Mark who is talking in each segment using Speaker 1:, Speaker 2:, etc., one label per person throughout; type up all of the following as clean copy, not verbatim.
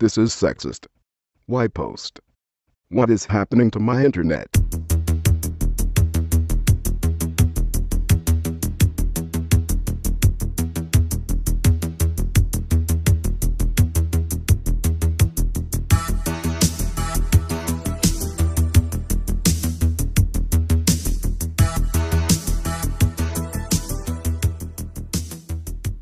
Speaker 1: This is sexist. Why post? What is happening to my internet?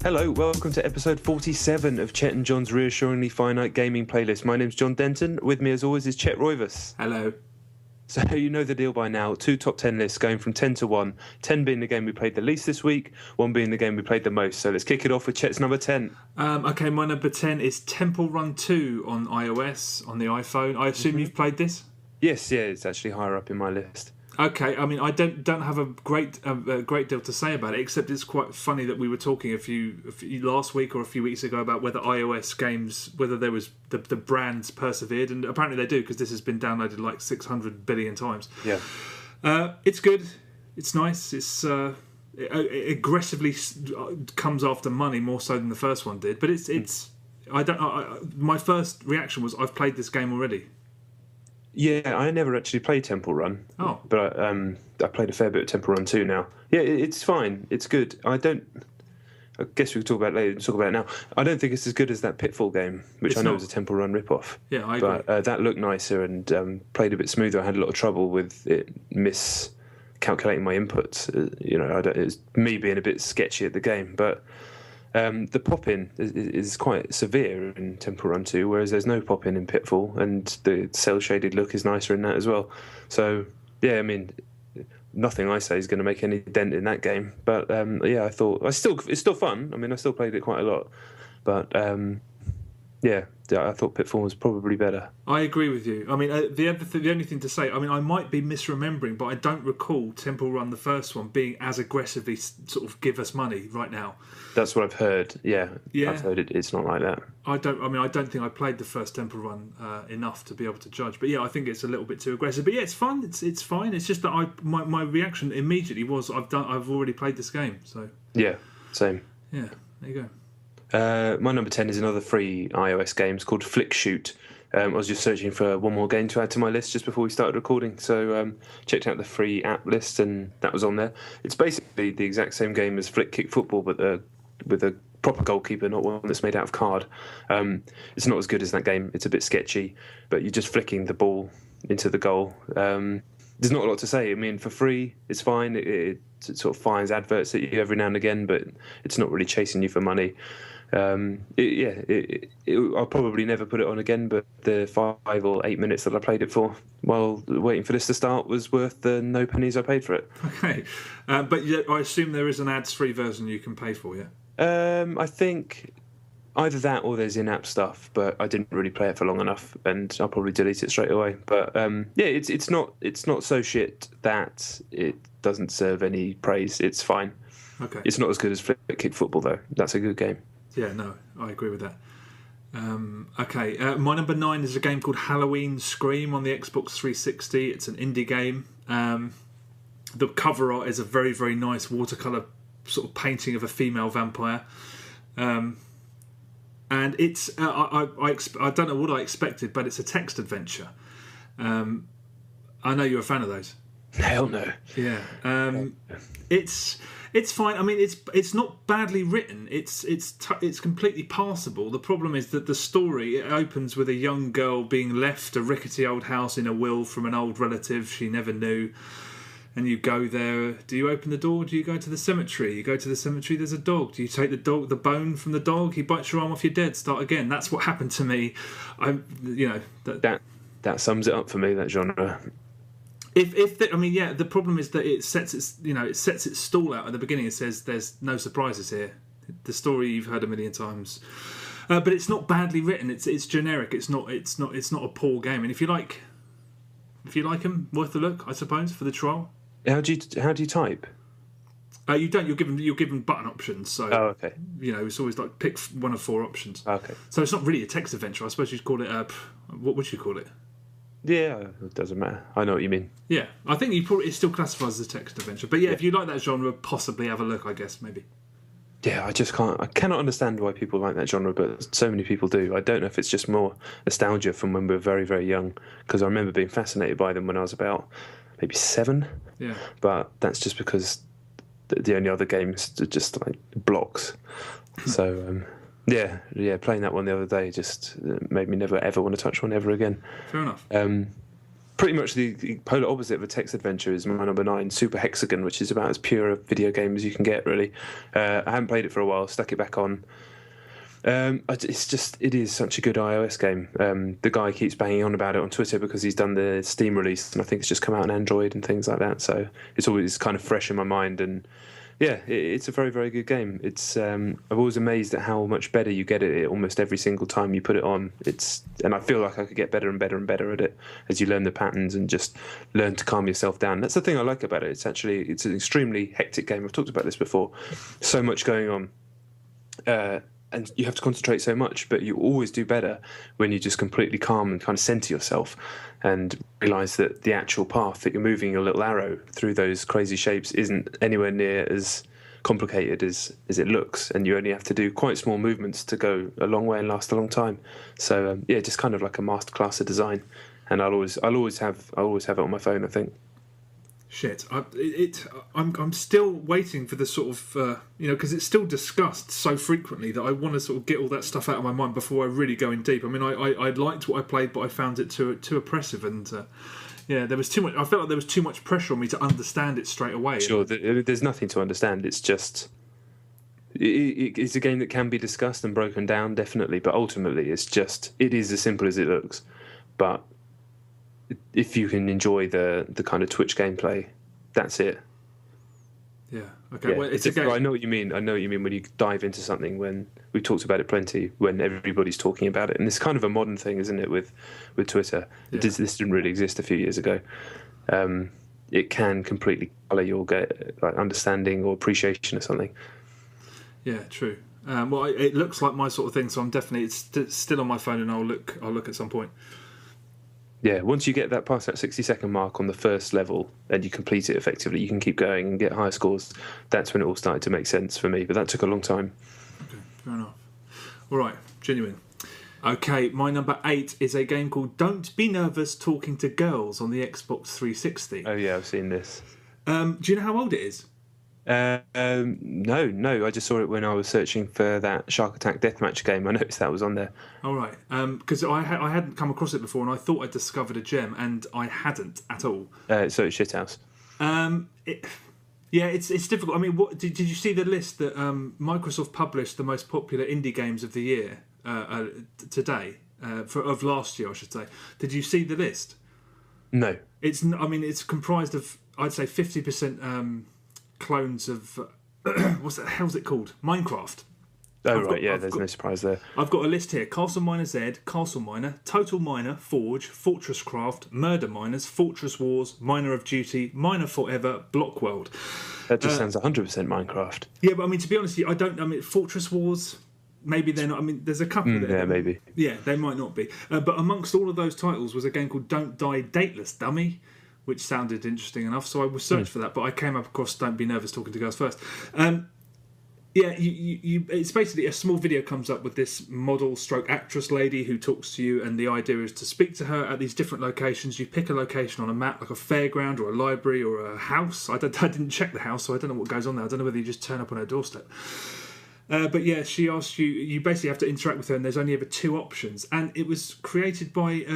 Speaker 2: Hello, welcome to episode 47 of Chet and John's Reassuringly Finite Gaming Playlist. My name's John Denton. With me, as always, is Chet Roivas.
Speaker 3: Hello.
Speaker 2: So you know the deal by now. 2 top 10 lists going from 10 to 1. 10 being the game we played the least this week, 1 being the game we played the most. So let's kick it off with Chet's number 10.
Speaker 3: Okay, my number 10 is Temple Run 2 on iOS, on the iPhone. I assume you've played this?
Speaker 2: Yes, yeah, it's actually higher up in my list.
Speaker 3: Okay, I mean, I don't have a great deal to say about it, except it's quite funny that we were talking a few last week or a few weeks ago about whether iOS games, whether there was the brands persevered, and apparently they do, because this has been downloaded like 600 billion times.
Speaker 2: Yeah,
Speaker 3: it's good, it's nice, it aggressively comes after money more so than the first one did, but it's my first reaction was, I've played this game already.
Speaker 2: Yeah, I never actually played Temple Run.
Speaker 3: Oh.
Speaker 2: But I played a fair bit of Temple Run 2 now. Yeah, it's fine. It's good. I guess we could talk about it later. Talk about it now. I don't think it's as good as that Pitfall game, which I know is a Temple Run ripoff.
Speaker 3: Yeah, I agree.
Speaker 2: But that looked nicer and played a bit smoother. I had a lot of trouble with it miscalculating my inputs. It was me being a bit sketchy at the game. But the pop-in is quite severe in Temple Run 2, whereas there's no pop-in in Pitfall, and the cel-shaded look is nicer in that as well. So, yeah, I mean, nothing I say is going to make any dent in that game. But, I thought... it's still fun. I mean, I still played it quite a lot. But, I thought Pitfall was probably better.
Speaker 3: I agree with you. I mean, the only thing to say, I mean, I might be misremembering, but I don't recall Temple Run, the first one, being as aggressively sort of give us money right now.
Speaker 2: That's what I've heard. Yeah. I've heard it's not like that.
Speaker 3: I don't think I played the first Temple Run enough to be able to judge. But yeah, I think it's a little bit too aggressive. But yeah, it's fun. It's fine. It's just that my reaction immediately was I've already played this game. So
Speaker 2: yeah, same.
Speaker 3: Yeah, there you go.
Speaker 2: My number 10 is another free iOS game. It's called Flick Shoot. I was just searching for one more game to add to my list just before we started recording, so checked out the free app list, and that was on there. It's basically the exact same game as Flick Kick Football, but with a proper goalkeeper, not one that's made out of card. It's not as good as that game. It's a bit sketchy, but you're just flicking the ball into the goal. There's not a lot to say. I mean, for free, it's fine. It sort of fires adverts at you every now and again, but it's not really chasing you for money. I'll probably never put it on again, but the 5 or 8 minutes that I played it for while waiting for this to start was worth the no pennies I paid for it.
Speaker 3: Okay, but I assume there is an ads-free version you can pay for, yeah?
Speaker 2: I think either that or there's in-app stuff, but I didn't really play it for long enough, and I'll probably delete it straight away. But it's not so shit that it doesn't serve any praise. It's fine.
Speaker 3: Okay.
Speaker 2: It's not as good as Flick Kick Football though. That's a good game.
Speaker 3: Yeah, no, I agree with that. Okay, my number 9 is a game called Halloween Scream on the Xbox 360. It's an indie game. The cover art is a very, very nice watercolour sort of painting of a female vampire. And it's I don't know what I expected, but it's a text adventure. I know you're a fan of those.
Speaker 2: Hell no.
Speaker 3: Yeah. It's fine. I mean, it's not badly written. It's completely passable. The problem is that the story, it opens with a young girl being left a rickety old house in a will from an old relative she never knew. And you go there. Do you open the door? Do you go to the cemetery? You go to the cemetery. There's a dog. Do you take the bone from the dog? He bites your arm off. You're dead. Start again. That's what happened to me.
Speaker 2: That sums it up for me. That genre.
Speaker 3: The problem is that it sets its stall out at the beginning. It says there's no surprises here. The story you've heard a million times, but it's not badly written. It's generic. It's not a poor game. And if you like them, worth a look, I suppose, for the trial.
Speaker 2: How do you type?
Speaker 3: You don't. You're given button options. So
Speaker 2: okay.
Speaker 3: It's always like pick one of 4 options.
Speaker 2: Okay.
Speaker 3: So it's not really a text adventure. I suppose you'd call it what would you call it?
Speaker 2: Yeah, it doesn't matter. I know what you mean.
Speaker 3: Yeah, I think it still classifies as a text adventure. But yeah, if you like that genre, possibly have a look, I guess, maybe.
Speaker 2: Yeah, I cannot understand why people like that genre, but so many people do. I don't know if it's just more nostalgia from when we were very, very young, because I remember being fascinated by them when I was about maybe 7.
Speaker 3: Yeah.
Speaker 2: But that's just because the only other games are just like blocks. So, yeah, playing that one the other day just made me never ever want to touch one ever again.
Speaker 3: Fair enough.
Speaker 2: Pretty much the polar opposite of a text adventure is my number 9, Super Hexagon, which is about as pure a video game as you can get, really. I haven't played it for a while, stuck it back on. It is such a good iOS game. The guy keeps banging on about it on Twitter because he's done the Steam release, and I think it's just come out on Android and things like that. So it's always kind of fresh in my mind, and yeah, it's a very, very good game. It's I'm always amazed at how much better you get at it almost every single time you put it on. And I feel like I could get better and better and better at it as you learn the patterns and just learn to calm yourself down. That's the thing I like about it. It's an extremely hectic game. I've talked about this before. So much going on. And you have to concentrate so much, but you always do better when you just completely calm and kind of center yourself and realize that the actual path that you're moving your little arrow through those crazy shapes isn't anywhere near as complicated as it looks, and you only have to do quite small movements to go a long way and last a long time. So yeah, just kind of like a masterclass of design, and I'll always have it on my phone, I think.
Speaker 3: Shit, I'm still waiting for the sort of because it's still discussed so frequently that I want to sort of get all that stuff out of my mind before I really go in deep. I mean, I liked what I played, but I found it too oppressive, and there was too much. I felt like there was too much pressure on me to understand it straight away.
Speaker 2: Sure, there's nothing to understand. It's just it's a game that can be discussed and broken down, definitely, but ultimately it is as simple as it looks. But if you can enjoy the kind of Twitch gameplay, that's it.
Speaker 3: Yeah. Okay.
Speaker 2: Yeah,
Speaker 3: well, it's a game.
Speaker 2: I know what you mean. I know what you mean when you dive into something. When we've talked about it plenty, when everybody's talking about it, and it's kind of a modern thing, isn't it? With Twitter,
Speaker 3: Yeah.
Speaker 2: this didn't really exist a few years ago. It can completely colour your understanding or appreciation of something.
Speaker 3: Yeah. True. Well, it looks like my sort of thing, so I'm definitely it's still on my phone, and I'll look at some point.
Speaker 2: Yeah, once you get past that 60-second mark on the first level and you complete it effectively, you can keep going and get higher scores. That's when it all started to make sense for me, but that took a long time.
Speaker 3: Okay, fair enough. All right, genuine. Okay, my number 8 is a game called Don't Be Nervous Talking to Girls on the Xbox 360.
Speaker 2: Oh yeah, I've seen this.
Speaker 3: Do you know how old it is?
Speaker 2: No, I just saw it when I was searching for that Shark Attack Deathmatch game. I noticed that was on there.
Speaker 3: All right, because I hadn't come across it before, and I thought I discovered a gem, and I hadn't at all.
Speaker 2: So it's shithouse.
Speaker 3: It's difficult. I mean, did you see the list that Microsoft published the most popular indie games of the year today of last year, I should say? Did you see the list?
Speaker 2: No.
Speaker 3: It's comprised of, I'd say, 50%. Clones of what's the hell's it called? Minecraft.
Speaker 2: There's no surprise there.
Speaker 3: I've got a list here: Castle Miner Z, Castle Miner, Total Miner, Forge, Fortress Craft, Murder Miners, Fortress Wars, Miner of Duty, Miner Forever, Block World.
Speaker 2: That just sounds 100% Minecraft.
Speaker 3: Yeah, but I mean, to be honest, Fortress Wars, maybe they're not. I mean, there's a couple there.
Speaker 2: Yeah, maybe.
Speaker 3: Yeah, they might not be. But amongst all of those titles was a game called Don't Die Dateless, Dummy, which sounded interesting enough, so I will search for that. But I came up across Don't Be Nervous Talking to Girls first. It's basically a small video comes up with this model/actress lady who talks to you, and the idea is to speak to her at these different locations. You pick a location on a map, like a fairground or a library or a house. I didn't check the house, so I don't know what goes on there. I don't know whether you just turn up on her doorstep. But yeah, she asks you. You basically have to interact with her, and there's only ever 2 options. And it was created by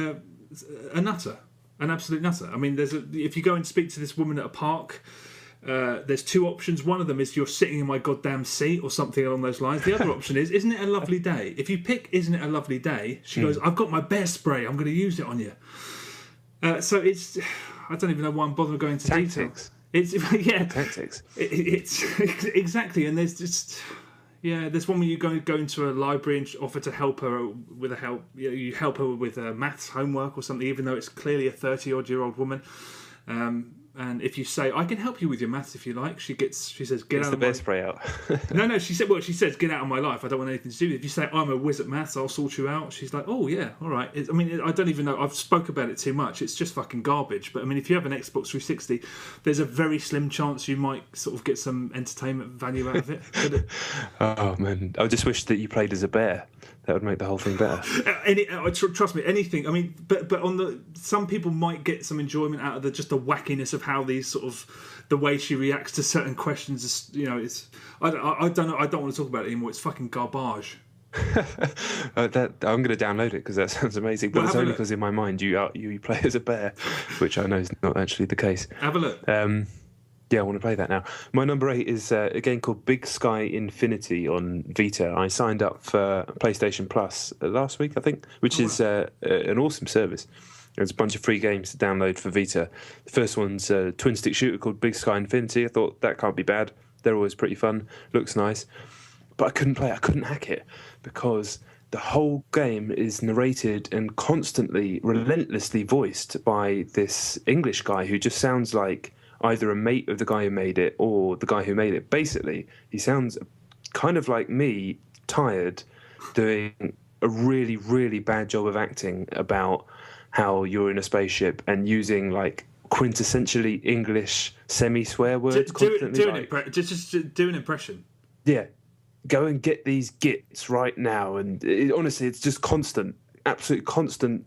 Speaker 3: a nutter. An absolute nutter. I mean, if you go and speak to this woman at a park, there's 2 options. One of them is you're sitting in my goddamn seat or something along those lines. The other option is, isn't it a lovely day? If you pick isn't it a lovely day, she goes, I've got my bear spray, I'm going to use it on you. So it's, I don't even know why I'm bothering going into
Speaker 2: Tactics.
Speaker 3: detail. It's,
Speaker 2: Tactics.
Speaker 3: It's exactly, and there's just... Yeah, there's one where you go into a library and offer to help her with you help her with maths homework or something, even though it's clearly a 30-odd-year-old woman. and if you say, "I can help you with your maths if you like," she says, "Get out of my..."
Speaker 2: the bear spray out.
Speaker 3: No, she says, "Get out of my life. I don't want anything to do with it." If you say, "I'm a whiz at maths, I'll sort you out," she's like, "Oh yeah, all right." I don't even know. I've spoke about it too much. It's just fucking garbage. But I mean, if you have an Xbox 360, there's a very slim chance you might sort of get some entertainment value out of it.
Speaker 2: Oh man, I just wish that you played as a bear. That would make the whole thing better.
Speaker 3: Trust me, anything. I mean, but on some people might get some enjoyment out of the wackiness of how these sort of the way she reacts to certain questions. It's I don't know. I don't want to talk about it anymore. It's fucking garbage.
Speaker 2: I'm going to download it because that sounds amazing. But it's only because in my mind you play as a bear, which I know is not actually the case.
Speaker 3: Have a look.
Speaker 2: Yeah, I want to play that now. My number 8 is a game called Big Sky Infinity on Vita. I signed up for PlayStation Plus last week, I think, which is an awesome service. There's a bunch of free games to download for Vita. The first one's a twin-stick shooter called Big Sky Infinity. I thought that can't be bad. They're always pretty fun. Looks nice. But I couldn't play it. I couldn't hack it because the whole game is narrated and constantly, relentlessly voiced by this English guy who just sounds like either a mate of the guy who made it or the guy who made it. Basically, he sounds kind of like me, tired, doing a really, really bad job of acting about how you're in a spaceship and using like quintessentially English semi-swear words constantly.
Speaker 3: Just do an impression.
Speaker 2: Yeah. Go and get these Gits right now. And honestly, it's just constant, absolute constant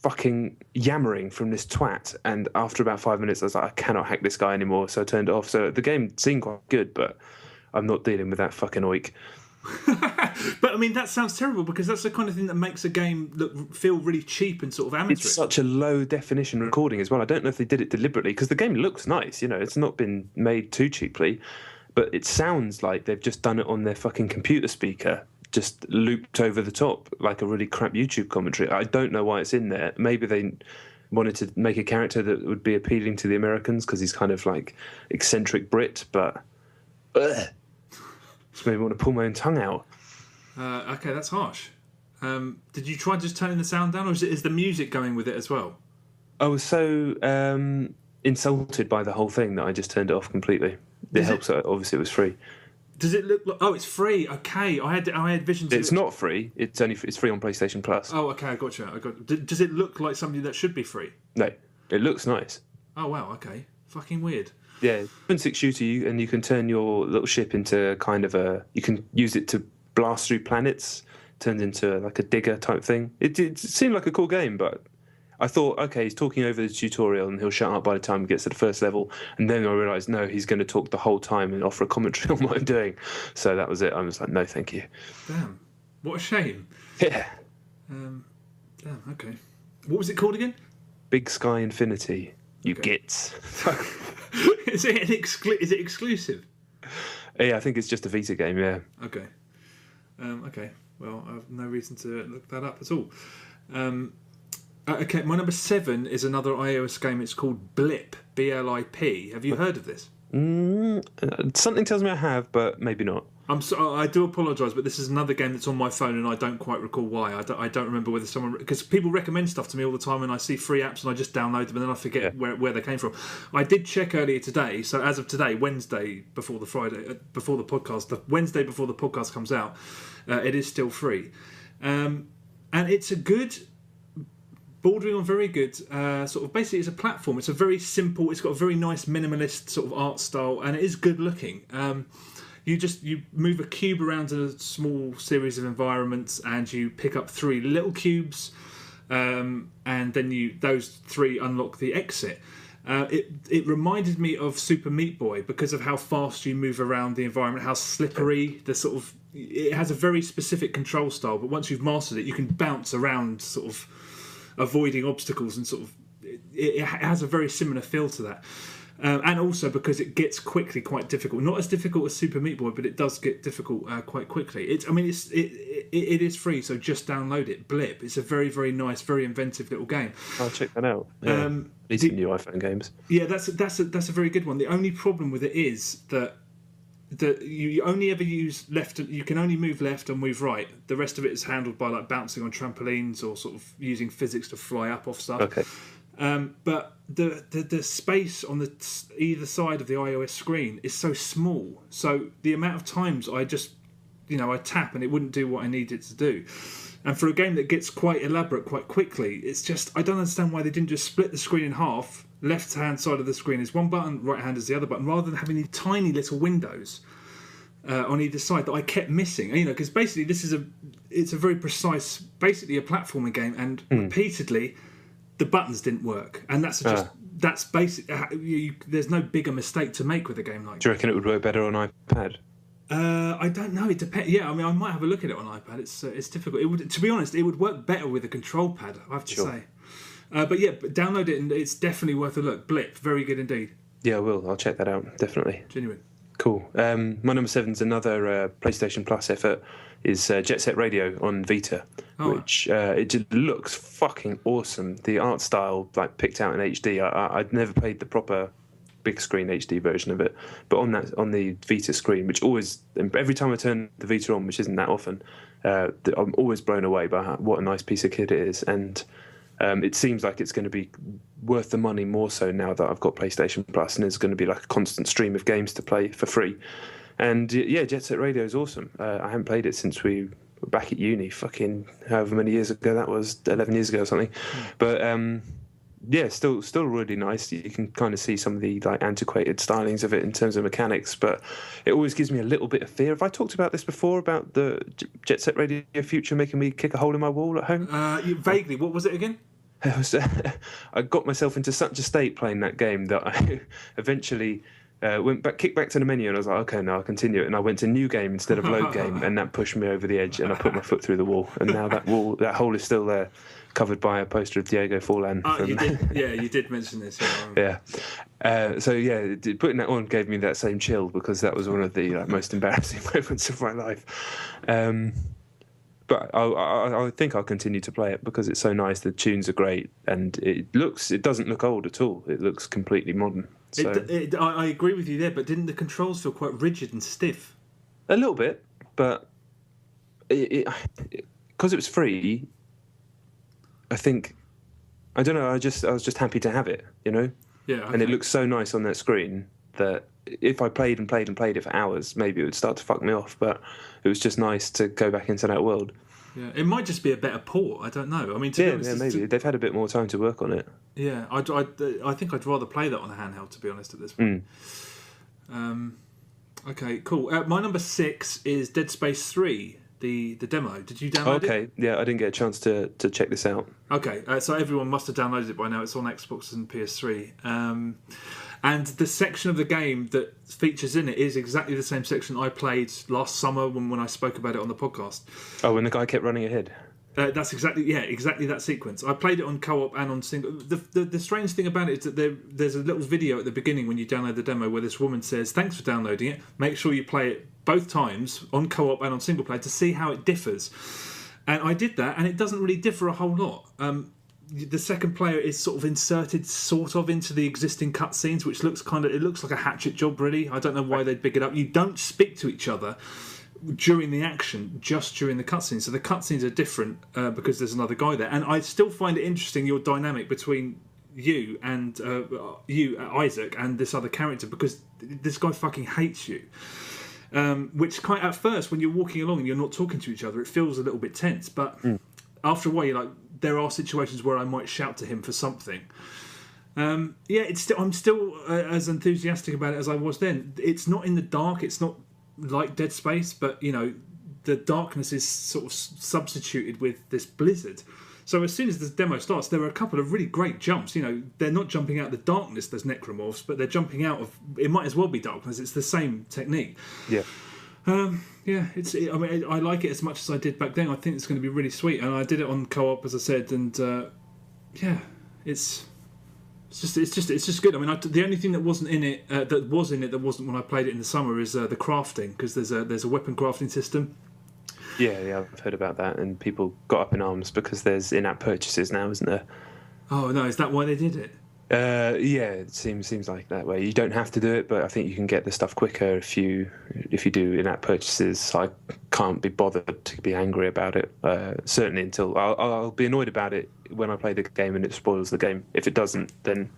Speaker 2: fucking yammering from this twat. And after about 5 minutes, I was like, I cannot hack this guy anymore. So I turned it off. So the game seemed quite good, but I'm not dealing with that fucking oik.
Speaker 3: But I mean, that sounds terrible because that's the kind of thing that makes a game feel really cheap and sort of amateurish.
Speaker 2: It's such a low definition recording as well. I don't know if they did it deliberately because the game looks nice. It's not been made too cheaply, but it sounds like they've just done it on their fucking computer speaker, just looped over the top like a really crap YouTube commentary. I don't know why it's in there. Maybe they wanted to make a character that would be appealing to the Americans because he's kind of like eccentric Brit, but just made me want to pull my own tongue out.
Speaker 3: Okay, that's harsh. Did you try just turning the sound down, or is the music going with it as well?
Speaker 2: I was so insulted by the whole thing that I just turned it off completely. It helps. Obviously, it was free.
Speaker 3: Does it look like... Oh, it's free. Okay, I had visions...
Speaker 2: It's not free. It's free on PlayStation Plus.
Speaker 3: Oh, okay, I got you. Does it look like something that should be free?
Speaker 2: No, it looks nice.
Speaker 3: Oh, wow, okay. Fucking weird.
Speaker 2: Yeah, twin-stick shooter, and you can turn your little ship into kind of a... You can use it to blast through planets. Turns into like a digger type thing. It seemed like a cool game, but... I thought, okay, he's talking over the tutorial and he'll shut up by the time he gets to the first level. And then I realised, no, he's going to talk the whole time and offer a commentary on what I'm doing. So that was it. I was like, no, thank you.
Speaker 3: Damn. What a shame.
Speaker 2: Yeah.
Speaker 3: Damn, okay. What was it called again?
Speaker 2: Big Sky Infinity. You Gits.
Speaker 3: Is it exclusive?
Speaker 2: Yeah, I think it's just a Vita game, yeah.
Speaker 3: Okay. Okay. Well, I have no reason to look that up at all. Okay, my number 7 is another iOS game. It's called Blip, B-L-I-P. Have you heard of this?
Speaker 2: Something tells me I have, but maybe not.
Speaker 3: I do apologise, but this is another game that's on my phone and I don't quite recall why. I don't remember whether someone... Because people recommend stuff to me all the time and I see free apps and I just download them and then I forget where they came from. I did check earlier today, so as of today, Wednesday before the Wednesday before the podcast comes out, it is still free. And it's a good... bordering on very good, sort of basically it's a platform. It's a very simple, it's got a very nice minimalist sort of art style and it is good looking. You move a cube around a small series of environments and you pick up 3 little cubes and then those 3 unlock the exit. It reminded me of Super Meat Boy because of how fast you move around the environment, how slippery it has a very specific control style, but once you've mastered it you can bounce around sort of avoiding obstacles and sort of it has a very similar feel to that, and also because it gets quickly quite difficult. Not as difficult as Super Meat Boy, but it does get difficult quite quickly. It is free, so just download it. Blip. It's a very, very nice, very inventive little game.
Speaker 2: I'll check that out. Yeah. These are new iPhone games.
Speaker 3: Yeah, that's a very good one. The only problem with it is that you only ever use left. You can only move left and move right. The rest of it is handled by like bouncing on trampolines or sort of using physics to fly up off stuff.
Speaker 2: Okay.
Speaker 3: But the space on either side of the iOS screen is so small. So the amount of times I just, I tap and it wouldn't do what I need it to do. And for a game that gets quite elaborate quite quickly, it's just, I don't understand why they didn't just split the screen in half. Left-hand side of the screen is one button, right hand is the other button, rather than having these tiny little windows on either side that I kept missing. Because basically it's a very precise, basically a platforming game, and repeatedly the buttons didn't work, and that's basic. There's no bigger mistake to make with a game like that.
Speaker 2: Do you reckon it would work better on iPad?
Speaker 3: I don't know. It depends. Yeah, I mean, I might have a look at it on iPad. It's difficult. It would, to be honest, it would work better with a control pad, I have to say. But download it, and it's definitely worth a look. Blip, very good indeed.
Speaker 2: Yeah, I will. I'll check that out, definitely.
Speaker 3: Genuine.
Speaker 2: Cool. My number 7's another PlayStation Plus effort, is Jet Set Radio on Vita, which it just looks fucking awesome. The art style, picked out in HD. I'd never played the proper big screen HD version of it, but on the Vita screen, which always, every time I turn the Vita on, which isn't that often, I'm always blown away by what a nice piece of kit it is. And it seems like it's going to be worth the money more so now that I've got PlayStation Plus, and it's going to be like a constant stream of games to play for free. And Jet Set Radio is awesome. I haven't played it since we were back at uni, fucking however many years ago that was, 11 years ago or something. But still really nice. You can kind of see some of the antiquated stylings of it in terms of mechanics, but it always gives me a little bit of fear. Have I talked about this before, about the Jet Set Radio future making me kick a hole in my wall at home?
Speaker 3: Vaguely. What was it again?
Speaker 2: I got myself into such a state playing that game that I eventually kicked back to the menu, and I was like, okay, no, I'll continue it. And I went to new game instead of load game, and that pushed me over the edge, and I put my foot through the wall. And now that hole is still there, covered by a poster of Diego Forlan.
Speaker 3: You did mention this.
Speaker 2: Putting that on gave me that same chill, because that was one of the most embarrassing moments of my life. But I think I'll continue to play it because it's so nice. The tunes are great, and it doesn't look old at all. It looks completely modern. So.
Speaker 3: I agree with you there, but didn't the controls feel quite rigid and stiff?
Speaker 2: A little bit, but because it was free, I think, I don't know, I was just happy to have it, Yeah. Okay. And it looks so nice on that screen that if I played it for hours, maybe it would start to fuck me off. But it was just nice to go back into that world.
Speaker 3: Yeah, it might just be a better port. I don't know. I mean,
Speaker 2: maybe they've had a bit more time to work on it.
Speaker 3: Yeah, I think I'd rather play that on a handheld, to be honest, at this point. Okay, cool. My number 6 is Dead Space 3, the demo. Did you download it?
Speaker 2: Okay, yeah, I didn't get a chance to check this out.
Speaker 3: Okay, so everyone must have downloaded it by now. It's on Xbox and PS3. And the section of the game that features in it is exactly the same section I played last summer when I spoke about it on the podcast.
Speaker 2: Oh, when the guy kept running ahead?
Speaker 3: That's exactly that sequence. I played it on co-op and on single. The strange thing about it is that there's a little video at the beginning when you download the demo where this woman says, "Thanks for downloading it. Make sure you play it both times on co-op and on single player to see how it differs." And I did that, and it doesn't really differ a whole lot. The second player is sort of inserted into the existing cutscenes, which looks like a hatchet job, really. I don't know why they'd big it up. You don't speak to each other during the action, just during the cutscenes. So the cutscenes are different because there's another guy there. And I still find it interesting, your dynamic between you and Isaac, and this other character, because this guy fucking hates you. Which at first, when you're walking along and you're not talking to each other, it feels a little bit tense. But after a while, you're like, there are situations where I might shout to him for something. I'm still as enthusiastic about it as I was then. It's not in the dark. It's not like Dead Space, but the darkness is sort of substituted with this blizzard. So as soon as the demo starts, there are a couple of really great jumps. They're not jumping out of the darkness. There's necromorphs, but they're jumping out of. It might as well be darkness. It's the same technique.
Speaker 2: Yeah.
Speaker 3: I like it as much as I did back then. I think it's going to be really sweet, and I did it on co-op, as I said, and it's just good. I mean, the only thing that wasn't in it that wasn't when I played it in the summer is the crafting, because there's a weapon crafting system.
Speaker 2: Yeah, I've heard about that, and people got up in arms because there's in-app purchases now, isn't there?
Speaker 3: Oh no, is that why they did it?
Speaker 2: Yeah, it seems like that way. You don't have to do it, but I think you can get the stuff quicker if you do in-app purchases. I can't be bothered to be angry about it. Certainly until I'll be annoyed about it when I play the game and it spoils the game. If it doesn't, then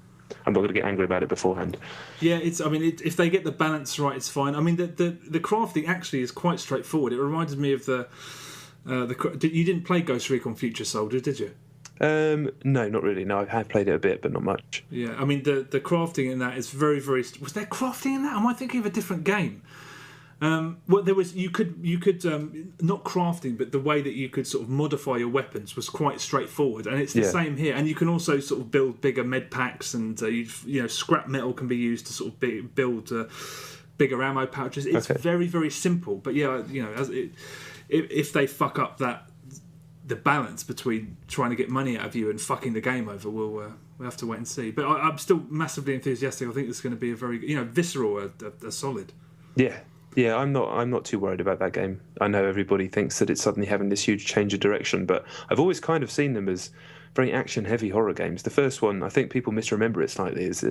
Speaker 2: I'm not going to get angry about it beforehand.
Speaker 3: Yeah, if they get the balance right, it's fine. I mean, the crafting actually is quite straightforward. It reminded me of you didn't play Ghost Recon Future Soldier, did you?
Speaker 2: No, not really. No, I have played it a bit, but not much.
Speaker 3: Yeah, I mean the crafting in that is very, very. Was there crafting in that? Am I thinking of a different game? Well, there was. You could not crafting, but the way that you could sort of modify your weapons was quite straightforward, and it's the same here. And you can also sort of build bigger med packs, and scrap metal can be used to sort of build bigger ammo pouches. It's very, very simple. But yeah, if they fuck up the balance between trying to get money out of you and fucking the game over, we'll have to wait and see. But I'm still massively enthusiastic. I think it's going to be a very Visceral are solid.
Speaker 2: Yeah, I'm not too worried about that game. I know everybody thinks that it's suddenly having this huge change of direction, but I've always kind of seen them as very action-heavy horror games. The first one, I think people misremember it slightly, is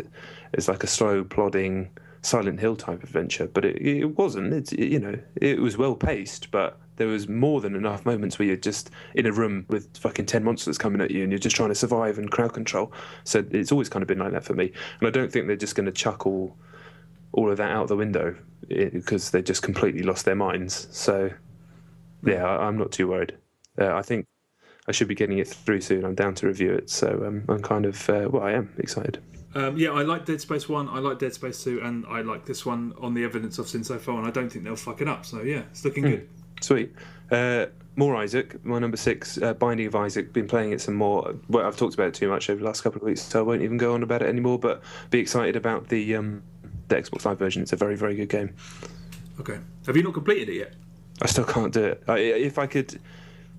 Speaker 2: like a slow, plodding Silent Hill type adventure, but it wasn't. It was well paced, but there was more than enough moments where you're just in a room with fucking 10 monsters coming at you and you're just trying to survive and crowd control. So it's always kind of been like that for me. And I don't think they're just going to chuck all of that out the window because they just completely lost their minds. So yeah, I'm not too worried. I think I should be getting it through soon. I'm down to review it, so I'm kind of I am excited.
Speaker 3: Yeah, I like Dead Space 1, I like Dead Space 2, and I like this one on the evidence I've seen so far, and I don't think they'll fuck it up. So yeah, it's looking good.
Speaker 2: Sweet. More Isaac, my number 6, Binding of Isaac. Been playing it some more. Well, I've talked about it too much over the last couple of weeks, so I won't even go on about it anymore, but be excited about the Xbox Live version. It's a very, very good game.
Speaker 3: Okay. Have you not completed it yet?
Speaker 2: I still can't do it. If I could...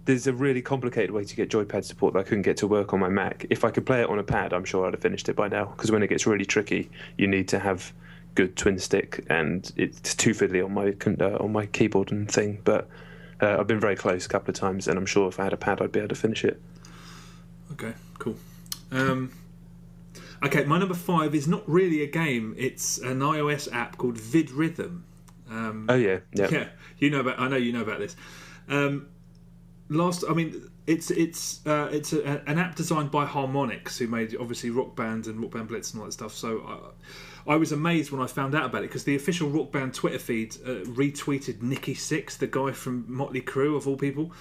Speaker 2: There's a really complicated way to get joypad support that I couldn't get to work on my Mac. If I could play it on a pad, I'm sure I'd have finished it by now, because when it gets really tricky, you need to have good twin stick, and it's too fiddly on my keyboard and thing. But I've been very close a couple of times, and I'm sure if I had a pad, I'd be able to finish it. Okay,
Speaker 3: cool. Okay, my number 5 is not really a game. It's an iOS app called VidRhythm.
Speaker 2: Oh yeah.
Speaker 3: Yeah. I know you know about this. It's an app designed by Harmonix, who made obviously Rock Band and Rock Band Blitz and all that stuff. So I was amazed when I found out about it, because the official Rock Band Twitter feed retweeted Nicky Six, the guy from Motley Crue of all people,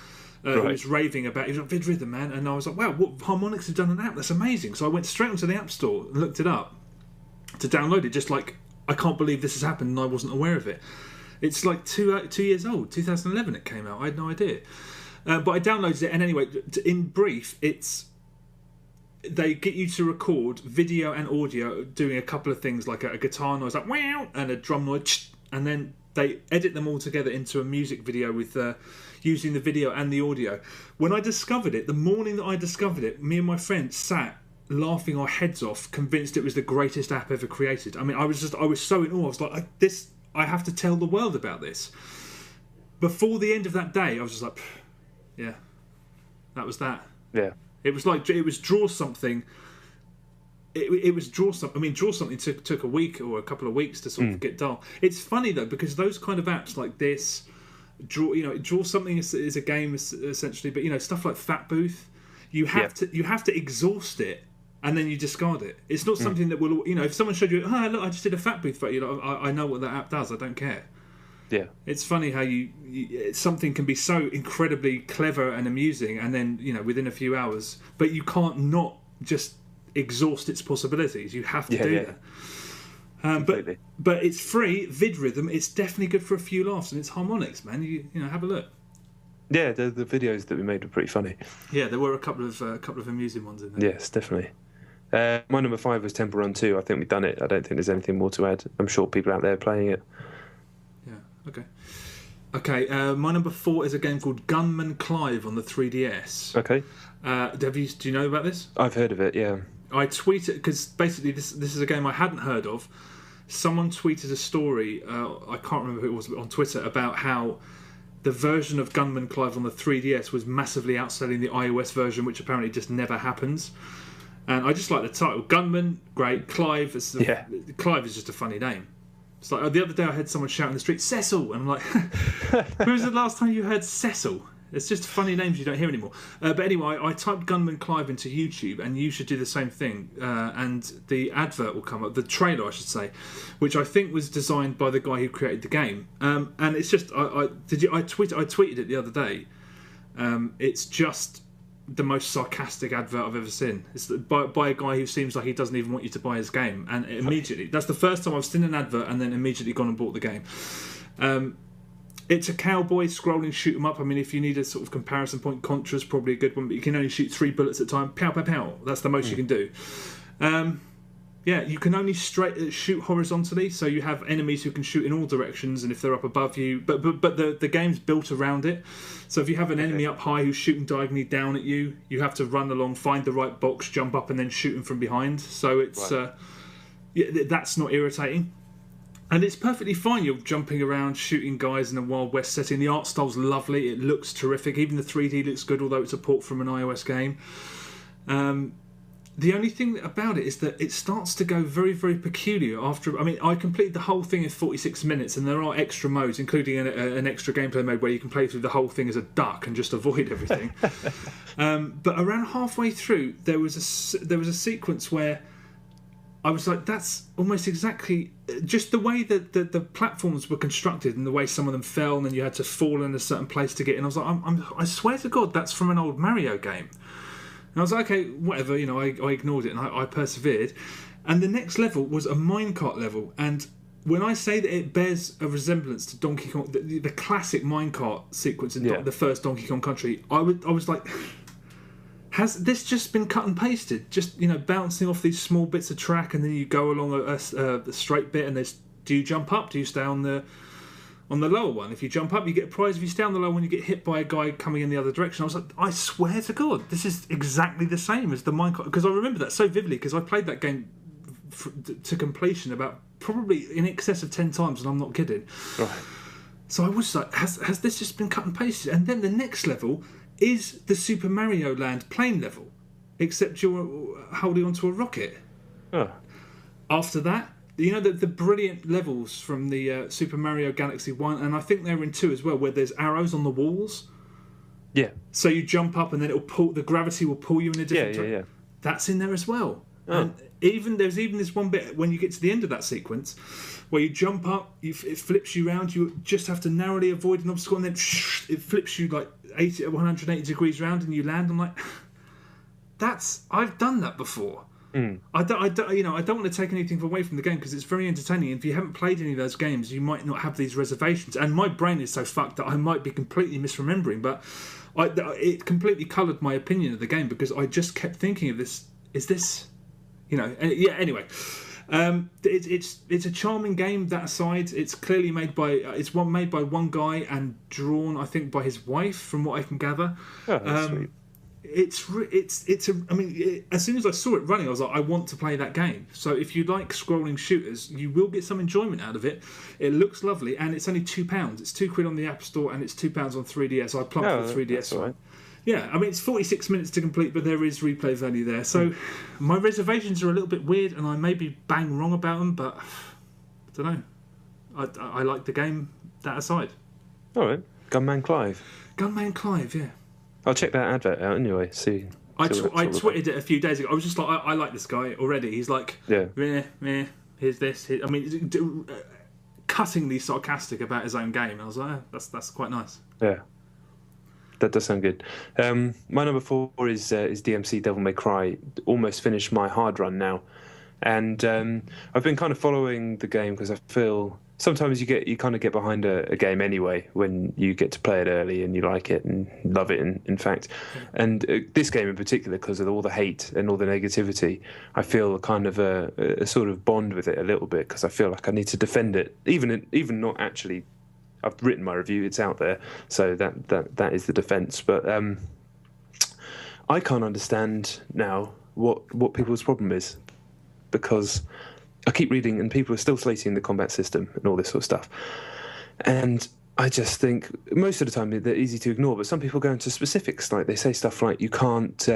Speaker 3: who was raving about it. He was like, VidRhythm, man. And I was like, wow, Harmonix have done an app, that's amazing. So I went straight onto the App Store and looked it up to download it, just like, I can't believe this has happened and I wasn't aware of it. It's like 2 years old, 2011 it came out. I had no idea. But I downloaded it, and anyway, in brief, they get you to record video and audio doing a couple of things, like a guitar noise like wow, and a drum noise, and then they edit them all together into a music video with using the video and the audio. When I discovered it, the morning that I discovered it, me and my friend sat laughing our heads off, convinced it was the greatest app ever created. I mean, I was so in awe. I was like, I have to tell the world about this. Before the end of that day, I was just like, yeah, that was that.
Speaker 2: Yeah.
Speaker 3: It was draw something. It was draw something. I mean, draw something took a week or a couple of weeks to sort of get dull. It's funny though, because those kind of apps like this, draw something is a game essentially, but stuff like Fat Booth, you have to exhaust it and then you discard it. It's not something that will, if someone showed you, oh look, I just did a Fat Booth photo, I know what that app does. I don't care.
Speaker 2: Yeah,
Speaker 3: it's funny how something can be so incredibly clever and amusing, and then within a few hours, but you can't not just exhaust its possibilities. You have to do that. But it's free. VidRhythm. It's definitely good for a few laughs, and it's Harmonix, man. You have a look.
Speaker 2: Yeah, the videos that we made were pretty funny.
Speaker 3: Yeah, there were a couple of amusing ones in there.
Speaker 2: Yes, definitely. My number 5 was Temple Run 2. I think we've done it. I don't think there's anything more to add. I'm sure people out there are playing it.
Speaker 3: Okay, my number 4 is a game called Gunman Clive on the 3DS.
Speaker 2: Okay.
Speaker 3: Do you know about this?
Speaker 2: I've heard of it, yeah.
Speaker 3: I tweeted, because basically this is a game I hadn't heard of. Someone tweeted a story, I can't remember who it was, on Twitter, about how the version of Gunman Clive on the 3DS was massively outselling the iOS version, which apparently just never happens. And I just like the title. Gunman, great. Clive Clive is just a funny name. It's like the other day I heard someone shout in the street, Cecil, and I'm like, when was the last time you heard Cecil? It's just funny names you don't hear anymore. But anyway, I typed Gunman Clive into YouTube, and you should do the same thing. And the advert will come up, the trailer, I should say, which I think was designed by the guy who created the game. And it's just, I tweeted it the other day. It's just the most sarcastic advert I've ever seen. It's by a guy who seems like he doesn't even want you to buy his game. And immediately, that's the first time I've seen an advert and then immediately gone and bought the game. It's a cowboy scrolling shoot 'em up. I mean, if you need a sort of comparison point, Contra's probably a good one, but you can only shoot 3 bullets at a time. Pow, pow, pow. That's the most you can do. You can only shoot horizontally, so you have enemies who can shoot in all directions, and if they're up above you, but the game's built around it. So if you have an enemy up high who's shooting diagonally down at you, you have to run along, find the right box, jump up, and then shoot him from behind. So it's that's not irritating. And it's perfectly fine. You're jumping around, shooting guys in a Wild West setting. The art style's lovely. It looks terrific. Even the 3D looks good, although it's a port from an iOS game. The only thing about it is that it starts to go very, very peculiar after... I mean, I completed the whole thing in 46 minutes, and there are extra modes, including an extra gameplay mode where you can play through the whole thing as a duck and just avoid everything. But around halfway through, there was a sequence where I was like, that's almost exactly just the way that the platforms were constructed and the way some of them fell, and then you had to fall in a certain place to get in. I was like, I swear to God, that's from an old Mario game. And I was like, okay, whatever, I ignored it and I persevered. And the next level was a minecart level. And when I say that it bears a resemblance to Donkey Kong, the classic minecart sequence in the first Donkey Kong Country, I was like... Has this just been cut and pasted? Just, bouncing off these small bits of track, and then you go along a straight bit, and do you jump up? Do you stay on the lower one? If you jump up, you get a prize. If you stay on the lower one, you get hit by a guy coming in the other direction. I was like, I swear to God, this is exactly the same as the minecart. Because I remember that so vividly, because I played that game to completion about probably in excess of 10 times, and I'm not kidding. Right. So I was like, has this just been cut and pasted? And then the next level is the Super Mario Land plane level, except you're holding onto a rocket. Oh. After that, the brilliant levels from the Super Mario Galaxy 1, and I think they're in 2 as well, where there's arrows on the walls. Yeah. So you jump up and then the gravity will pull you in a different direction. Yeah. That's in there as well. Oh. And there's this one bit when you get to the end of that sequence where you jump up, it flips you around, you just have to narrowly avoid an obstacle, and then it flips you like 180 degrees round and you land. I'm like, I've done that before. I don't want to take anything away from the game because it's very entertaining. If you haven't played any of those games, you might not have these reservations. And my brain is so fucked that I might be completely misremembering, but it completely coloured my opinion of the game because I just kept thinking of this. Is this, Anyway. It's a charming game. That aside, it's clearly made by one guy and drawn, I think, by his wife, from what I can gather. Oh, that's sweet. As soon as I saw it running, I was like, I want to play that game. So if you like scrolling shooters, you will get some enjoyment out of it. It looks lovely, and it's only £2. It's £2 on the App Store, and it's £2 on 3DS. I plumped for the 3DS one. Right. Yeah, it's 46 minutes to complete, but there is replay value there. So my reservations are a little bit weird, and I may be bang wrong about them, but I don't know. I like the game, that aside.
Speaker 2: All right. Gunman Clive,
Speaker 3: yeah.
Speaker 2: I'll check that advert out anyway, see.
Speaker 3: I tweeted it a few days ago. I was just like, I like this guy already. He's like, here's this. Cuttingly sarcastic about his own game. And I was like, that's quite nice.
Speaker 2: Yeah. That does sound good. My number 4 is DMC Devil May Cry. Almost finished my hard run now, and I've been kind of following the game because I feel sometimes you kind of get behind a game anyway when you get to play it early and you like it and love it. In fact, and this game in particular, because of all the hate and all the negativity, I feel kind of a sort of bond with it a little bit because I feel like I need to defend it, even not actually. I've written my review; it's out there, so that is the defence. But I can't understand now what people's problem is, because I keep reading and people are still slating the combat system and all this sort of stuff. And I just think most of the time they're easy to ignore, but some people go into specifics, like they say stuff like you can't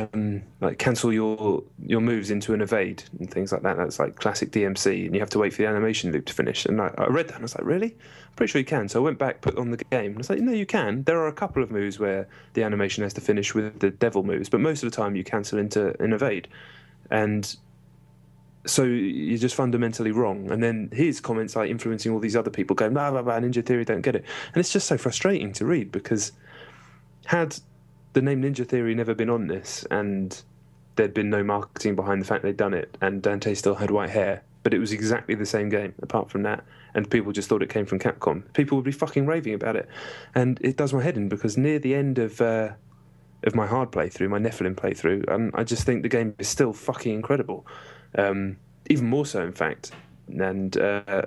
Speaker 2: like cancel your moves into an evade and things like that. That's like classic DMC, and you have to wait for the animation loop to finish. And I read that and I was like, really? I'm pretty sure you can. So I went back, put on the game, and I was like, no, you can. There are a couple of moves where the animation has to finish with the devil moves, but most of the time you cancel into an evade. And so you're just fundamentally wrong. And then his comments like influencing all these other people going, blah, blah, blah, Ninja Theory don't get it. And it's just so frustrating to read, because had the name Ninja Theory never been on this and there'd been no marketing behind the fact they'd done it and Dante still had white hair, but it was exactly the same game apart from that, and people just thought it came from Capcom, people would be fucking raving about it. And it does my head in, because near the end of my hard playthrough, my Nephilim playthrough, I just think the game is still fucking incredible. Even more so, in fact. And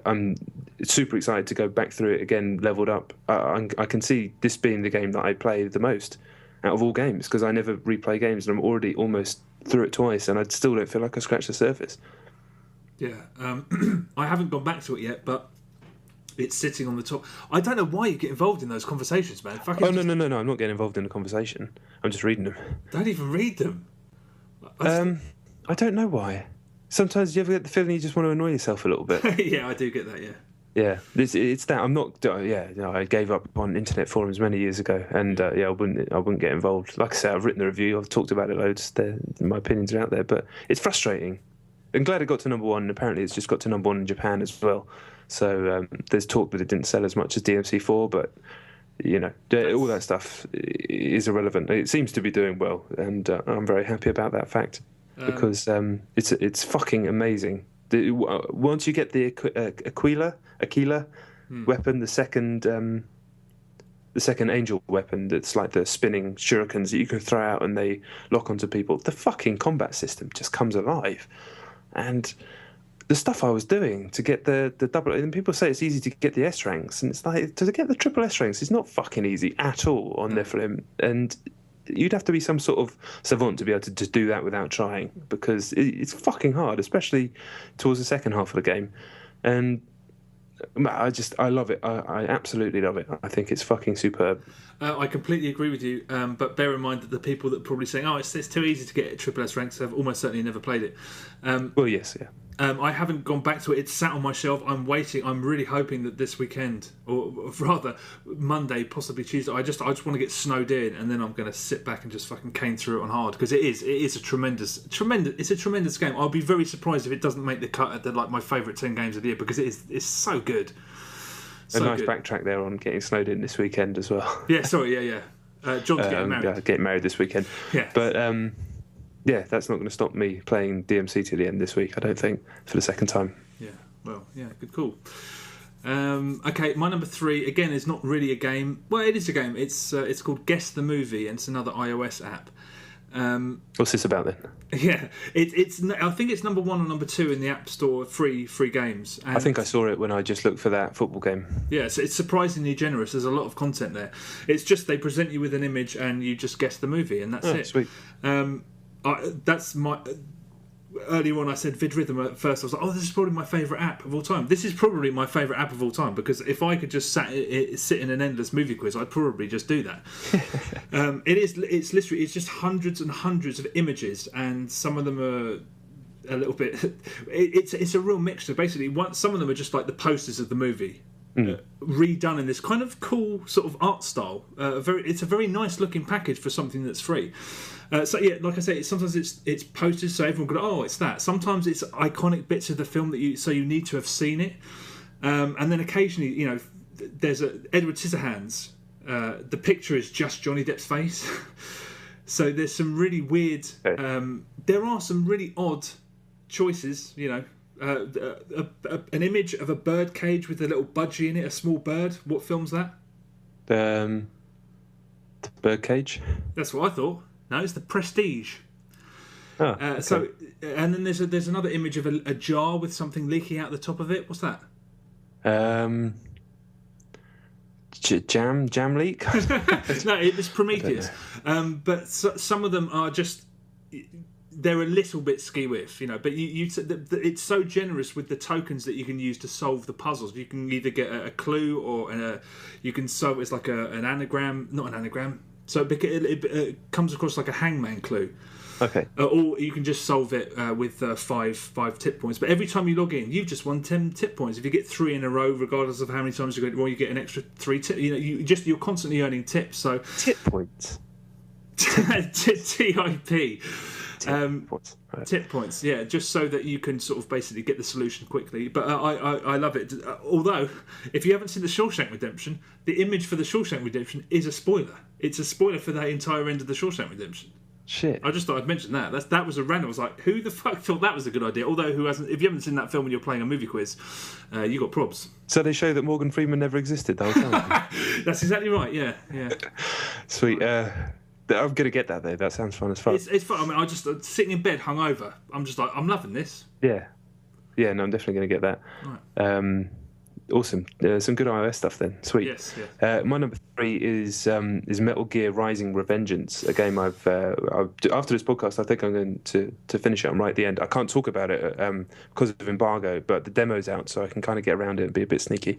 Speaker 2: I'm super excited to go back through it again, leveled up. I can see this being the game that I play the most out of all games, because I never replay games, and I'm already almost through it twice, and I still don't feel like I scratched the surface.
Speaker 3: Yeah, I haven't gone back to it yet, but it's sitting on the top. I don't know why you get involved in those conversations, man.
Speaker 2: No, I'm not getting involved in the conversation. I'm just reading them.
Speaker 3: Don't even read them.
Speaker 2: I don't know why. Sometimes you ever get the feeling you just want to annoy yourself a little bit.
Speaker 3: Yeah, I do get that. Yeah.
Speaker 2: Yeah, it's that. I'm not. I gave up on internet forums many years ago, and I wouldn't get involved. Like I said, I've written the review. I've talked about it loads. My opinions are out there, but it's frustrating. I'm glad it got to number one. And apparently, it's just got to number one in Japan as well. So there's talk that it didn't sell as much as DMC4, but all that stuff is irrelevant. It seems to be doing well, and I'm very happy about that fact. Because it's fucking amazing. Once you get the Aquila weapon, the second angel weapon, that's like the spinning shurikens that you can throw out and they lock onto people, the fucking combat system just comes alive. And the stuff I was doing to get the double, and people say it's easy to get the S ranks, and it's like, to get the triple S ranks is not fucking easy at all on Nephilim, and you'd have to be some sort of savant to be able to just do that without trying, because it's fucking hard, especially towards the second half of the game. And I love it. I absolutely love it. I think it's fucking superb.
Speaker 3: I completely agree with you, but bear in mind that the people that are probably saying, "Oh, it's too easy to get triple S ranks," have almost certainly never played it.
Speaker 2: Well, yes, yeah.
Speaker 3: I haven't gone back to it. It's sat on my shelf. I'm waiting. I'm really hoping that this weekend, or rather Monday, possibly Tuesday, I just want to get snowed in, and then I'm going to sit back and just fucking cane through it on hard, because it is a tremendous. It's a tremendous game. I'll be very surprised if it doesn't make the cut at my favourite 10 games of the year, because it's so good.
Speaker 2: So a nice good backtrack there on getting snowed in this weekend as well.
Speaker 3: Yeah, sorry, yeah. John's getting married.
Speaker 2: Yeah, getting married this weekend.
Speaker 3: Yeah,
Speaker 2: but yeah, that's not going to stop me playing DMC to the end this week, I don't think, for the second time.
Speaker 3: Yeah, well, yeah, good call. Okay, my number 3, again, is not really a game. Well, it is a game. It's called Guess the Movie, and it's another iOS app.
Speaker 2: What's this about then?
Speaker 3: Yeah, I think it's number 1 or number 2 in the App Store, free games. And
Speaker 2: I think I saw it when I just looked for that football game.
Speaker 3: Yeah, so it's surprisingly generous. There's a lot of content there. It's just they present you with an image and you just guess the movie, and that's it.
Speaker 2: Sweet.
Speaker 3: That's my. Earlier on, I said Vidrhythm at first. I was like, "Oh, this is probably my favourite app of all time." This is probably my favourite app of all time, because if I could just sit in an endless movie quiz, I'd probably just do that. It's literally just hundreds and hundreds of images, and some of them are a little bit. It's a real mixture. Basically, some of them are just like the posters of the movie. Redone in this kind of cool sort of art style. It's a very nice looking package for something that's free. So yeah, like I say, sometimes it's posters, so everyone go, "Oh, it's that." Sometimes it's iconic bits of the film that you need to have seen it. And then occasionally, there's Edward Scissorhands. The picture is just Johnny Depp's face. So there's some really weird. There are some really odd choices. An image of a bird cage with a little budgie in it, a small bird. What film's that?
Speaker 2: The Birdcage.
Speaker 3: That's what I thought. No, it's The Prestige.
Speaker 2: Oh, okay.
Speaker 3: So, and then there's another image of a jar with something leaking out the top of it. What's that?
Speaker 2: Jam leak.
Speaker 3: No, it's Prometheus. But some of them are just they're a little bit ski-whiff, but it's so generous with the tokens that you can use to solve the puzzles. You can either get a clue or you can solve it's like an anagram, not an anagram. So it comes across like a hangman clue.
Speaker 2: Okay.
Speaker 3: Or you can just solve it with five tip points. But every time you log in, you've just won 10 tip points. If you get 3 in a row, regardless of how many times you get an extra 3 tips. You're constantly earning tips. So
Speaker 2: tip points.
Speaker 3: TIP.
Speaker 2: Tip
Speaker 3: points, yeah, just so that you can sort of basically get the solution quickly. But I love it. Although, if you haven't seen the Shawshank Redemption, the image for the Shawshank Redemption is a spoiler. It's a spoiler for the entire end of the Shawshank Redemption.
Speaker 2: Shit.
Speaker 3: I just thought I'd mention that. That was a random. I was like, who the fuck thought that was a good idea? Although, if you haven't seen that film and you're playing a movie quiz, you got probs.
Speaker 2: So they show that Morgan Freeman never existed the whole time.
Speaker 3: That's exactly right. Yeah.
Speaker 2: Sweet. I'm gonna get that though. That sounds fun as fuck.
Speaker 3: It's fun. I mean, I just sitting in bed hungover. I'm just like, I'm loving this.
Speaker 2: Yeah. No, I'm definitely gonna get that. Right. Awesome. Some good iOS stuff then. Sweet.
Speaker 3: Yes.
Speaker 2: My number 3 is Metal Gear Rising: Revengeance, a game I've after this podcast I think I'm going to finish it. I'm right at the end. I can't talk about it because of embargo, but the demo's out, so I can kind of get around it and be a bit sneaky.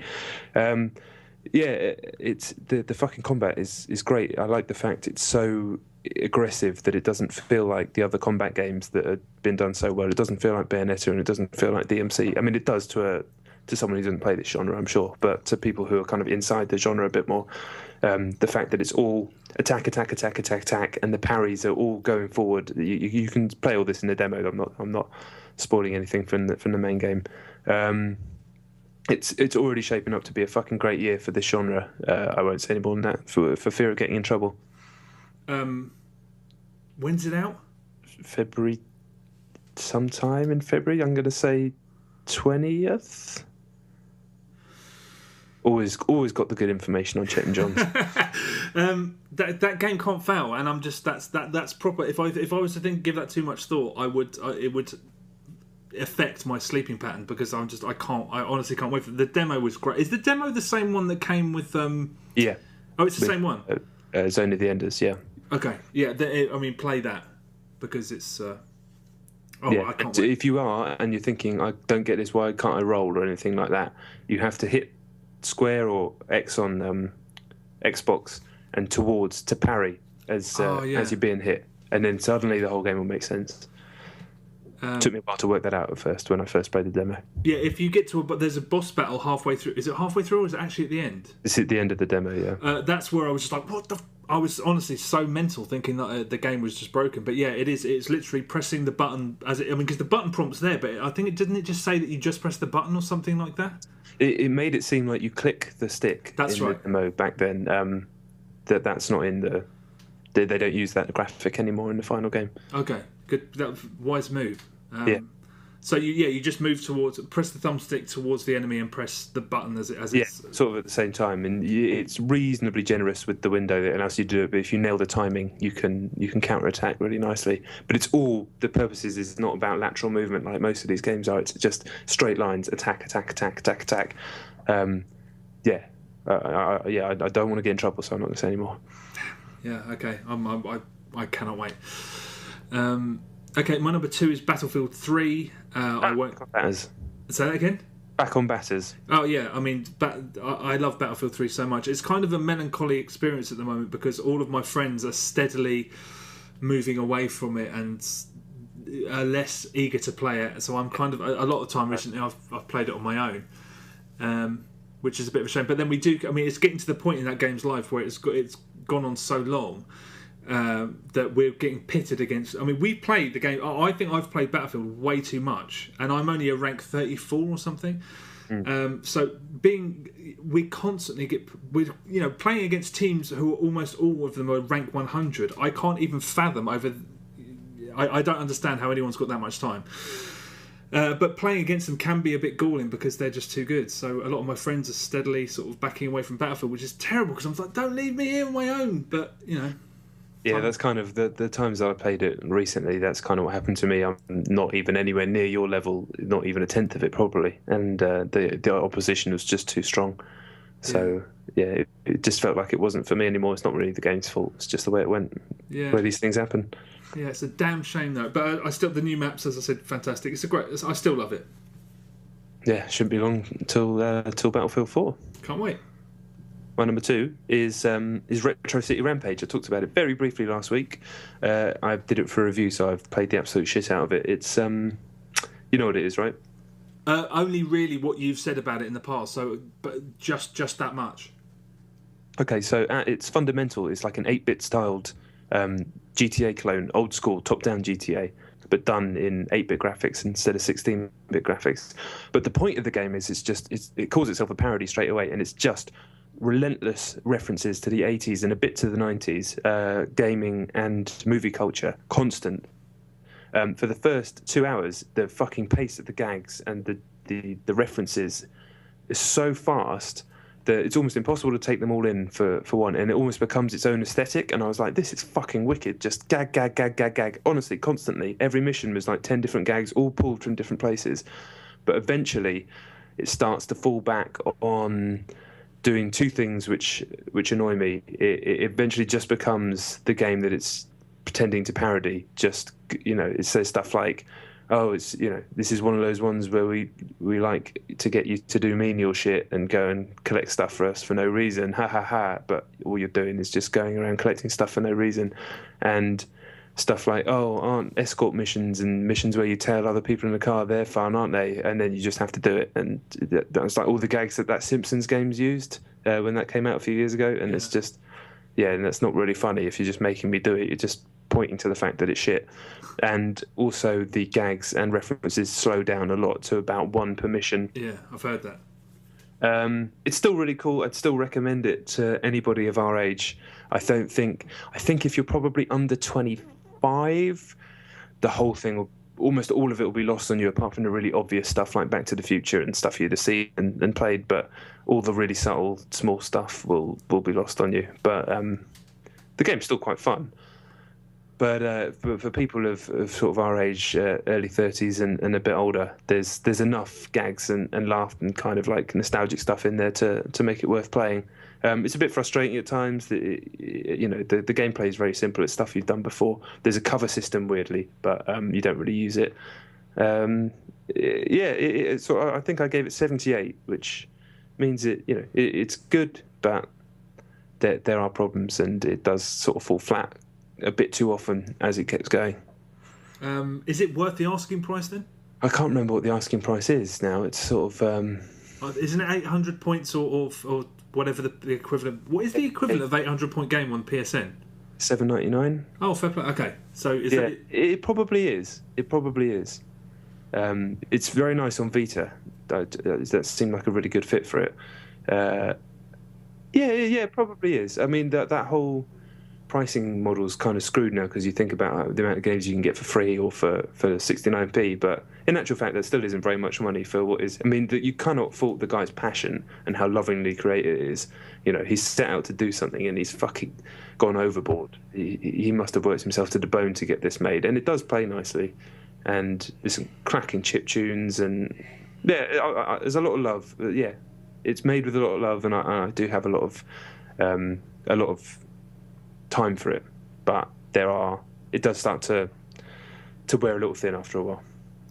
Speaker 2: It's the fucking combat is great. I like the fact it's so aggressive that it doesn't feel like the other combat games that have been done so well. It doesn't feel like Bayonetta and it doesn't feel like DMC. I mean, it does to someone who doesn't play this genre, I'm sure, but to people who are kind of inside the genre a bit more, the fact that it's all attack, and the parries are all going forward. You can play all this in the demo. I'm not spoiling anything from the main game. It's already shaping up to be a fucking great year for this genre. I won't say any more than that for fear of getting in trouble.
Speaker 3: When's it out?
Speaker 2: February, sometime in February. I'm going to say 20th. Always got the good information on Chet and Johns.
Speaker 3: That game can't fail, and I'm just that's proper. If I was to give that too much thought, it would affect my sleeping pattern because I honestly can't wait for the demo. Was great. Is the demo the same one that came with?
Speaker 2: Yeah.
Speaker 3: Oh, it's the same one.
Speaker 2: Zone of the Enders. Yeah.
Speaker 3: Okay. Yeah. Play that because it's.
Speaker 2: Yeah.
Speaker 3: I can't wait.
Speaker 2: If you are and you're thinking I don't get this, why can't I roll or anything like that? You have to hit square or X on Xbox and towards to parry as you're being hit, and then suddenly the whole game will make sense. Took me a while to work that out at first when I first played the demo.
Speaker 3: Yeah, if you get but there's a boss battle halfway through. Is it halfway through or is it actually at the end?
Speaker 2: It's at the end of the demo, yeah.
Speaker 3: That's where I was just like, what the... I was honestly so mental thinking that the game was just broken. But yeah, it is. It's literally pressing the button because the button prompt's there, but I think didn't it just say that you just press the button or something like that?
Speaker 2: It made it seem like you click the stick
Speaker 3: the
Speaker 2: demo back then. That's not in the... They don't use that graphic anymore in the final game.
Speaker 3: Okay, good. Wise move.
Speaker 2: Yeah.
Speaker 3: So you just move press the thumbstick towards the enemy and press the button as it's
Speaker 2: sort of at the same time, and it's reasonably generous with the window that allows you to do it. But if you nail the timing, you can counter attack really nicely. But it's all the purposes is not about lateral movement like most of these games are. It's just straight lines, attack. I don't want to get in trouble, so I'm not going to say anymore.
Speaker 3: Yeah. Okay. I cannot wait. Okay, my number 2 is Battlefield 3. I won't.
Speaker 2: Batters.
Speaker 3: Say that again?
Speaker 2: Back on batters.
Speaker 3: Oh, yeah. I mean, I love Battlefield 3 so much. It's kind of a melancholy experience at the moment because all of my friends are steadily moving away from it and are less eager to play it. So I'm kind of... A lot of time recently, I've played it on my own, which is a bit of a shame. But then we do... I mean, it's getting to the point in that game's life where it's gone on so long... that we're getting pitted against. I mean, we played the game. I think I've played Battlefield way too much, and I'm only a rank 34 or something. So we constantly we're playing against teams who are almost all of them are rank 100. I can't even fathom over. I don't understand how anyone's got that much time. But playing against them can be a bit galling because they're just too good. So a lot of my friends are steadily sort of backing away from Battlefield, which is terrible because I'm like, don't leave me here on my own. But
Speaker 2: Yeah, that's kind of the times that I played it recently. That's kind of what happened to me. I'm not even anywhere near your level, not even a tenth of it probably, and the opposition was just too strong. So it just felt like it wasn't for me anymore. It's not really the game's fault. It's just the way it went.
Speaker 3: Yeah.
Speaker 2: Where these things happen.
Speaker 3: Yeah, it's a damn shame though. But I still, the new maps, as I said, fantastic. I still love it.
Speaker 2: Yeah, shouldn't be long till Battlefield 4.
Speaker 3: Can't wait.
Speaker 2: My number 2 is Retro City Rampage. I talked about it very briefly last week. I did it for a review, so I've played the absolute shit out of it. It's you know what it is, right?
Speaker 3: Only really what you've said about it in the past. So, but just that much.
Speaker 2: Okay, so at its fundamental, it's like an 8-bit styled GTA clone, old school, top-down GTA, but done in 8-bit graphics instead of 16-bit graphics. But the point of the game is it calls itself a parody straight away, and it's just relentless references to the 80s and a bit to the 90s, gaming and movie culture, constant. For the first 2 hours, the fucking pace of the gags and the references is so fast that it's almost impossible to take them all in for one, and it almost becomes its own aesthetic. And I was like, this is fucking wicked. Just gag, gag, gag, gag, gag. Honestly, constantly. Every mission was like 10 different gags, all pulled from different places. But eventually, it starts to fall back on doing two things which annoy me. It eventually just becomes the game that it's pretending to parody. Just, it says stuff like, oh, it's, this is one of those ones where we like to get you to do menial shit and go and collect stuff for us for no reason, ha ha ha, but all you're doing is just going around collecting stuff for no reason. And stuff like, oh, aren't escort missions and missions where you tail other people in the car, they're fun, aren't they? And then you just have to do it. And that was like all the gags that Simpsons games used when that came out a few years ago. And it's just, and that's not really funny if you're just making me do it. You're just pointing to the fact that it's shit. And also the gags and references slow down a lot to about one per mission.
Speaker 3: Yeah, I've heard that.
Speaker 2: It's still really cool. I'd still recommend it to anybody of our age. I think if you're probably under 25, the whole thing, almost all of it will be lost on you, apart from the really obvious stuff like Back to the Future and stuff you'd have seen and played. But all the really subtle, small stuff will be lost on you. But the game's still quite fun. But for people of sort of our age, early 30s and a bit older, there's enough gags and laugh and kind of like nostalgic stuff in there to make it worth playing. It's a bit frustrating at times. The gameplay is very simple. It's stuff you've done before. There's a cover system, weirdly, but you don't really use it. So I think I gave it 78, which means it's good, but there are problems, and it does sort of fall flat a bit too often as it keeps going.
Speaker 3: Is it worth the asking price then?
Speaker 2: I can't remember what the asking price is now. It's sort of
Speaker 3: isn't it 800 points or whatever the equivalent? What is the equivalent of 800-point game on PSN?
Speaker 2: $7.99.
Speaker 3: Oh, fair play. Okay, so
Speaker 2: it probably is. It probably is. It's very nice on Vita. That seemed like a really good fit for it. It probably is. I mean, that whole pricing model's kind of screwed now, because you think about the amount of games you can get for free or for 69p, but in actual fact that still isn't very much money for what is. I mean, you cannot fault the guy's passion and how lovingly created it is. He's set out to do something and he's fucking gone overboard. He must have worked himself to the bone to get this made, and it does play nicely, and there's some cracking chip tunes, and there's a lot of love. It's made with a lot of love, and I do have a lot of time for it, but it does start to wear a little thin after a while.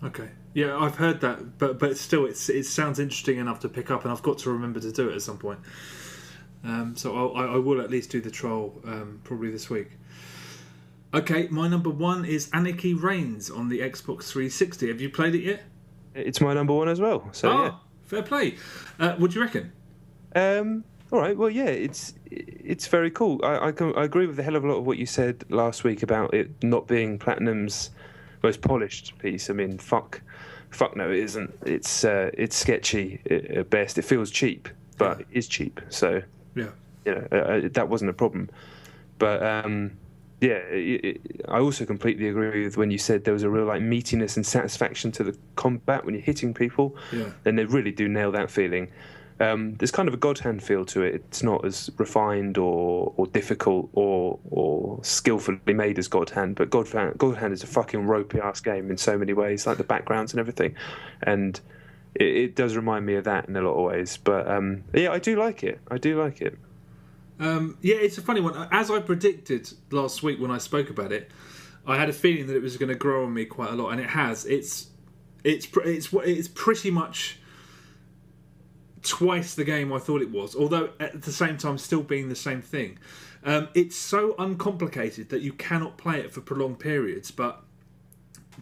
Speaker 3: Okay, yeah, I've heard that, but still, it sounds interesting enough to pick up, and I've got to remember to do it at some point. So I will at least do the trial probably this week. Okay, my number 1 is Anarchy Reigns on the Xbox 360. Have you played it yet?
Speaker 2: It's my number 1 as well. So yeah,
Speaker 3: fair play. What do you reckon?
Speaker 2: All right. Well, yeah, it's very cool. I agree with a hell of a lot of what you said last week about it not being Platinum's most polished piece. I mean, fuck no, it isn't. It's sketchy at best. It feels cheap, but it is cheap. So that wasn't a problem. But I also completely agree with when you said there was a real like meatiness and satisfaction to the combat when you're hitting people. Yeah. And they really do nail that feeling. There's kind of a God Hand feel to it. It's not as refined or difficult or skillfully made as God Hand, but God Hand is a fucking ropey ass game in so many ways, like the backgrounds and everything, and it does remind me of that in a lot of ways. But I do like it. It's
Speaker 3: a funny one. As I predicted last week when I spoke about it, I had a feeling that it was going to grow on me quite a lot, and it has. It's pretty much twice the game I thought it was, although at the same time still being the same thing. It's so uncomplicated that you cannot play it for prolonged periods, but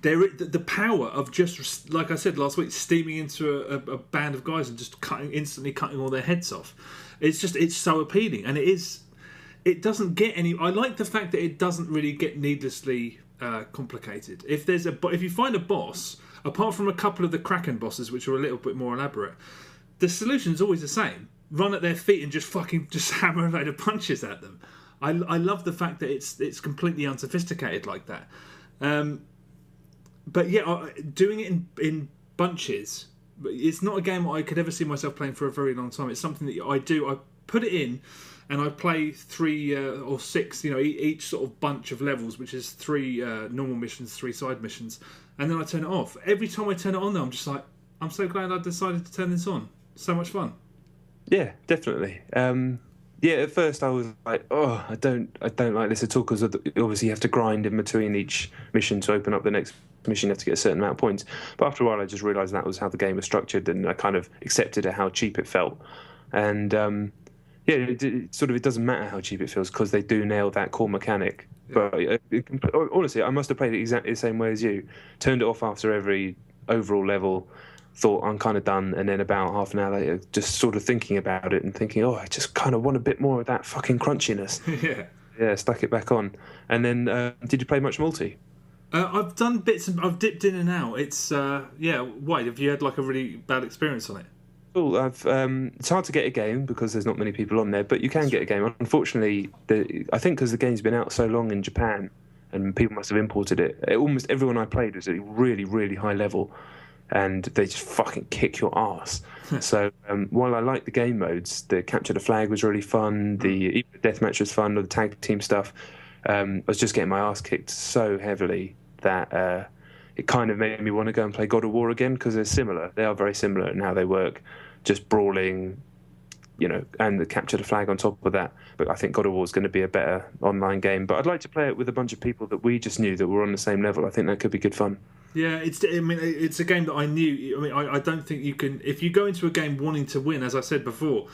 Speaker 3: the power of just, like I said last week, steaming into a band of guys and just instantly cutting all their heads off. It's so appealing, and it doesn't get any. I like the fact that it doesn't really get needlessly complicated. If you find a boss, apart from a couple of the Kraken bosses, which are a little bit more elaborate, the solution is always the same: run at their feet and just hammer a load of punches at them. I love the fact that it's completely unsophisticated like that. But yeah, doing it in bunches, it's not a game I could ever see myself playing for a very long time. It's something that I do. I put it in, and I play 3 or 6, each sort of bunch of levels, which is 3 normal missions, 3 side missions, and then I turn it off. Every time I turn it on, though, I'm just like, I'm so glad I decided to turn this on. So much fun.
Speaker 2: Yeah, definitely. Yeah, at first I was like, oh, I don't like this at all, because obviously you have to grind in between each mission to open up the next mission. You have to get a certain amount of points. But after a while, I just realised that was how the game was structured, and I kind of accepted how cheap it felt. And yeah, it doesn't matter how cheap it feels, because they do nail that core mechanic. Yeah. But honestly, I must have played it exactly the same way as you. Turned it off after every overall level. Thought I'm kind of done, and then about half an hour later, just sort of thinking about it and thinking, oh, I just kind of want a bit more of that fucking crunchiness. Yeah, stuck it back on. And then, did you play much multi?
Speaker 3: I've done bits, and I've dipped in and out. It's why have you had like a really bad experience on it?
Speaker 2: Well, it's hard to get a game because there's not many people on there, but you can get a game. Unfortunately, I think because the game's been out so long in Japan and people must have imported it, almost everyone I played was at a really, really high level. And they just fucking kick your ass. So while I like the game modes, the capture the flag was really fun, even the deathmatch was fun, or the tag team stuff, I was just getting my ass kicked so heavily that it kind of made me want to go and play God of War again, because they're similar. They are very similar in how they work, just brawling, and the capture the flag on top of that. But I think God of War is going to be a better online game. But I'd like to play it with a bunch of people that we just knew that were on the same level. I think that could be good fun.
Speaker 3: Yeah, it's a game that I knew. I don't think you can. If you go into a game wanting to win, as I said before,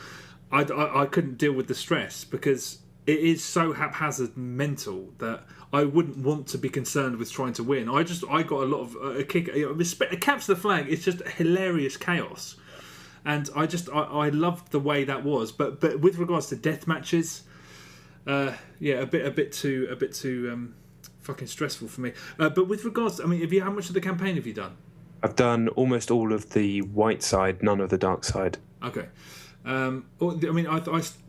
Speaker 3: I couldn't deal with the stress, because it is so haphazard and mental that I wouldn't want to be concerned with trying to win. I got a lot of a kick. A capture the flag. It's just hilarious chaos, and I loved the way that was. But with regards to death matches, a bit too. Fucking stressful for me. But with regards, how much of the campaign have you done?
Speaker 2: I've done almost all of the white side, none of the dark side.
Speaker 3: Okay.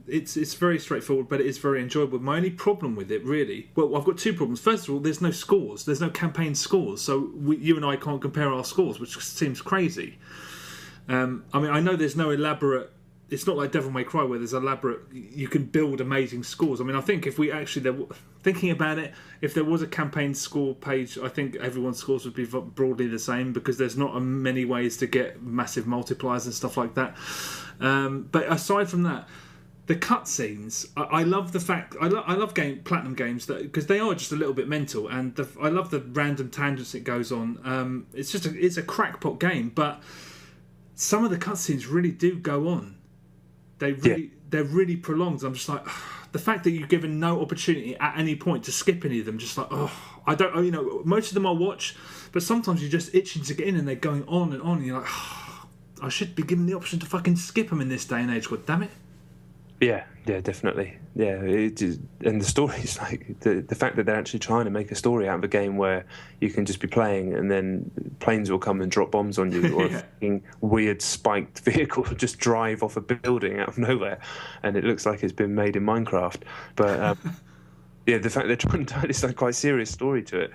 Speaker 3: It's very straightforward, but it is very enjoyable. My only problem with it, really, well, I've got 2 problems. First of all, there's no scores. There's no campaign scores, so you and I can't compare our scores, which seems crazy. I know there's no elaborate. It's not like Devil May Cry where there's elaborate. You can build amazing scores. I think if we actually, thinking about it, if there was a campaign score page, I think everyone's scores would be broadly the same, because there's not many ways to get massive multipliers and stuff like that. But aside from that, the cutscenes, I love the fact. I love platinum games because they are just a little bit mental, and I love the random tangents it goes on. It's a crackpot game, but some of the cutscenes really do go on. They're really prolonged. I'm just like, the fact that you're given no opportunity at any point to skip any of them, just like, I don't, most of them I'll watch, but sometimes you're just itching to get in and they're going on, and you're like, I should be given the option to fucking skip them in this day and age, god damn it.
Speaker 2: Yeah, definitely. Yeah, and the story's like the fact that they're actually trying to make a story out of a game where you can just be playing and then planes will come and drop bombs on you, or a fucking weird spiked vehicle will just drive off a building out of nowhere, and it looks like it's been made in Minecraft. But the fact they're trying to tell this like quite serious story to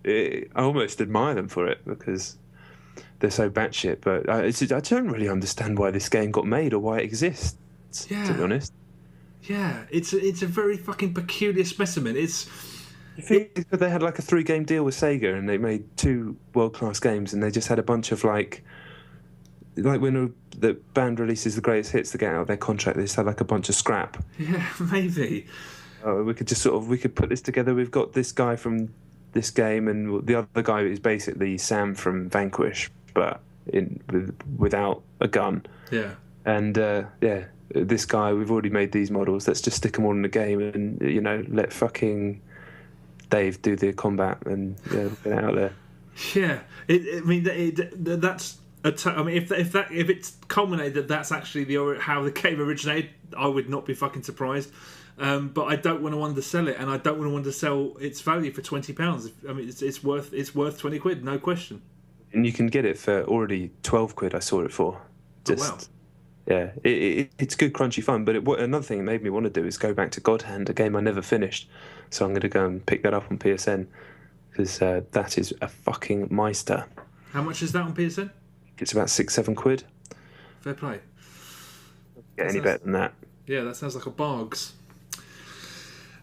Speaker 2: it, I almost admire them for it, because they're so batshit. But I don't really understand why this game got made or why it exists. To be honest.
Speaker 3: Yeah, it's a very fucking peculiar specimen. You
Speaker 2: think that they had like a 3-game deal with Sega and they made 2 world-class games, and they just had a bunch of like when the band releases the greatest hits to get out of their contract, they just had like a bunch of scrap.
Speaker 3: Yeah, maybe.
Speaker 2: We could just we could put this together. We've got this guy from this game, and the other guy is basically Sam from Vanquish, but without a gun.
Speaker 3: Yeah.
Speaker 2: And this guy, we've already made these models. Let's just stick them all in the game, and let fucking Dave do the combat and get it out there.
Speaker 3: Yeah, that's. If it's culminated that's actually how the game originated, I would not be fucking surprised. But I don't want to undersell it, and I don't want to undersell its value for £20. I mean, it's worth £20, no question.
Speaker 2: And you can get it for already £12. I saw it for.
Speaker 3: Wow.
Speaker 2: Yeah, it's good, crunchy fun. But another thing it made me want to do is go back to God Hand, a game I never finished. So I'm going to go and pick that up on PSN because that is a fucking meister.
Speaker 3: How much is that on PSN?
Speaker 2: It's about £6-7.
Speaker 3: Fair play.
Speaker 2: Get any better than that?
Speaker 3: Yeah, that sounds like a bargs.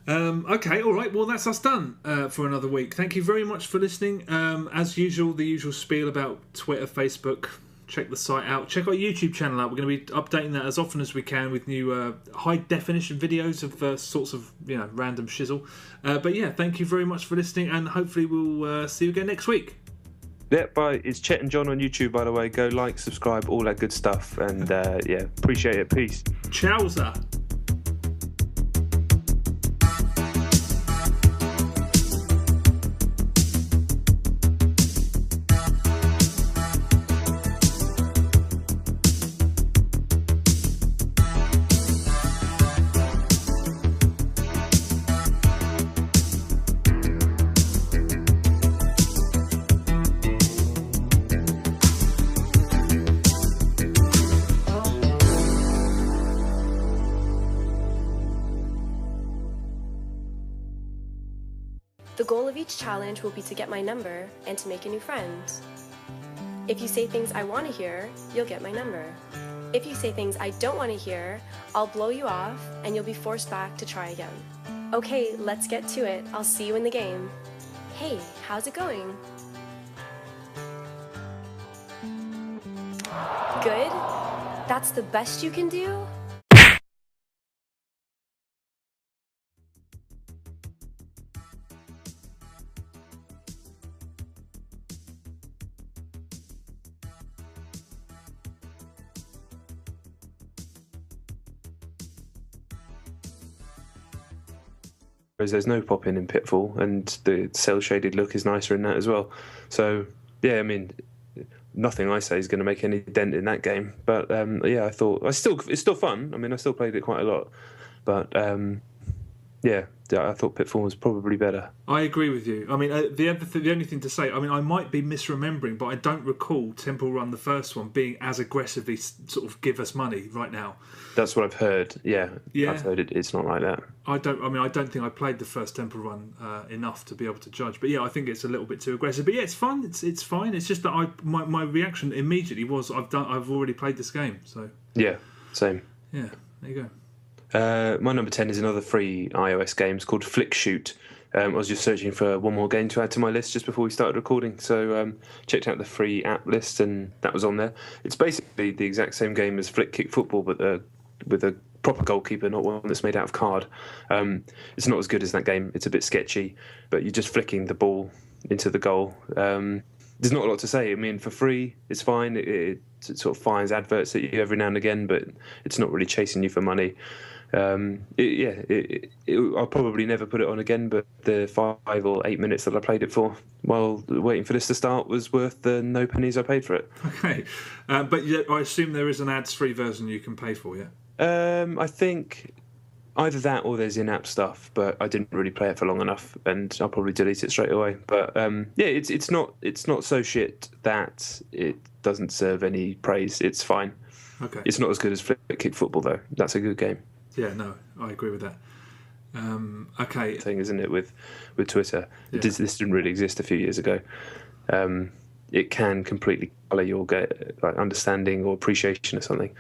Speaker 3: Okay, all right. Well, that's us done for another week. Thank you very much for listening. As usual, the usual spiel about Twitter, Facebook. Check the site out. Check our YouTube channel out. We're going to be updating that as often as we can with new high definition videos of sorts of random shizzle. But yeah, thank you very much for listening, and hopefully we'll see you again next week.
Speaker 2: Yeah, bye. It's Chet and John on YouTube, by the way. Go like, subscribe, all that good stuff, and appreciate it. Peace.
Speaker 3: Chowser.
Speaker 4: The goal of each challenge will be to get my number and to make a new friend. If you say things I want to hear, you'll get my number. If you say things I don't want to hear, I'll blow you off and you'll be forced back to try again. Okay, let's get to it. I'll see you in the game. Hey, how's it going? Good? That's the best you can do?
Speaker 2: Whereas there's no pop-in Pitfall, and the cel-shaded look is nicer in that as well. So, yeah, I mean, nothing I say is going to make any dent in that game. But, I thought... it's still fun. I mean, I still played it quite a lot. But, I thought Pitfall was probably better.
Speaker 3: I agree with you. I mean, the only thing to say, I mean, I might be misremembering, but I don't recall Temple Run, the first one, being as aggressively sort of give us money right now.
Speaker 2: That's what I've heard. Yeah.
Speaker 3: Yeah.
Speaker 2: I've heard it's not like that.
Speaker 3: I don't think I played the first Temple Run enough to be able to judge. But yeah, I think it's a little bit too aggressive. But yeah, it's fun. It's fine. It's just that my reaction immediately was I've already played this game. So
Speaker 2: yeah, same.
Speaker 3: Yeah, there you go.
Speaker 2: My number 10 is another free iOS game. It's called Flick Shoot. I was just searching for one more game to add to my list just before we started recording, so checked out the free app list, and that was on there. It's basically the exact same game as Flick Kick Football, but with a proper goalkeeper, not one that's made out of card. It's not as good as that game. It's a bit sketchy, but you're just flicking the ball into the goal. There's not a lot to say. I mean, for free, it's fine. It sort of fires adverts at you every now and again, but it's not really chasing you for money. I'll probably never put it on again, but the 5 or 8 minutes that I played it for while waiting for this to start was worth the no pennies I paid for it.
Speaker 3: Okay, but I assume there is an ads-free version you can pay for, yeah?
Speaker 2: I think either that or there's in-app stuff, but I didn't really play it for long enough, and I'll probably delete it straight away. But it's not so shit that it doesn't serve any praise. It's fine.
Speaker 3: Okay.
Speaker 2: It's not as good as Flick Kick Football though. That's a good game.
Speaker 3: Yeah, no, I agree with that. Okay.
Speaker 2: Thing, isn't it, with Twitter?
Speaker 3: Yeah.
Speaker 2: This didn't really exist a few years ago. It can completely colour your understanding or appreciation of something.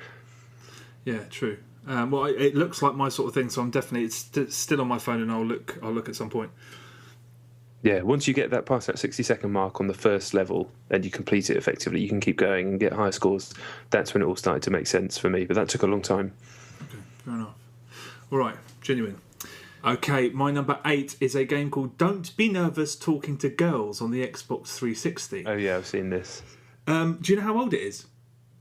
Speaker 3: Yeah, true. Well, it looks like my sort of thing, so I'm definitely it's still on my phone, and I'll look at some point.
Speaker 2: Yeah, once you get that past that 60-second mark on the first level and you complete it effectively, you can keep going and get higher scores. That's when it all started to make sense for me, but that took a long time.
Speaker 3: Okay, fair enough. All right, genuine. Okay, my number 8 is a game called Don't Be Nervous Talking to Girls on the Xbox 360.
Speaker 2: Oh yeah, I've seen this.
Speaker 3: Do you know how old it is?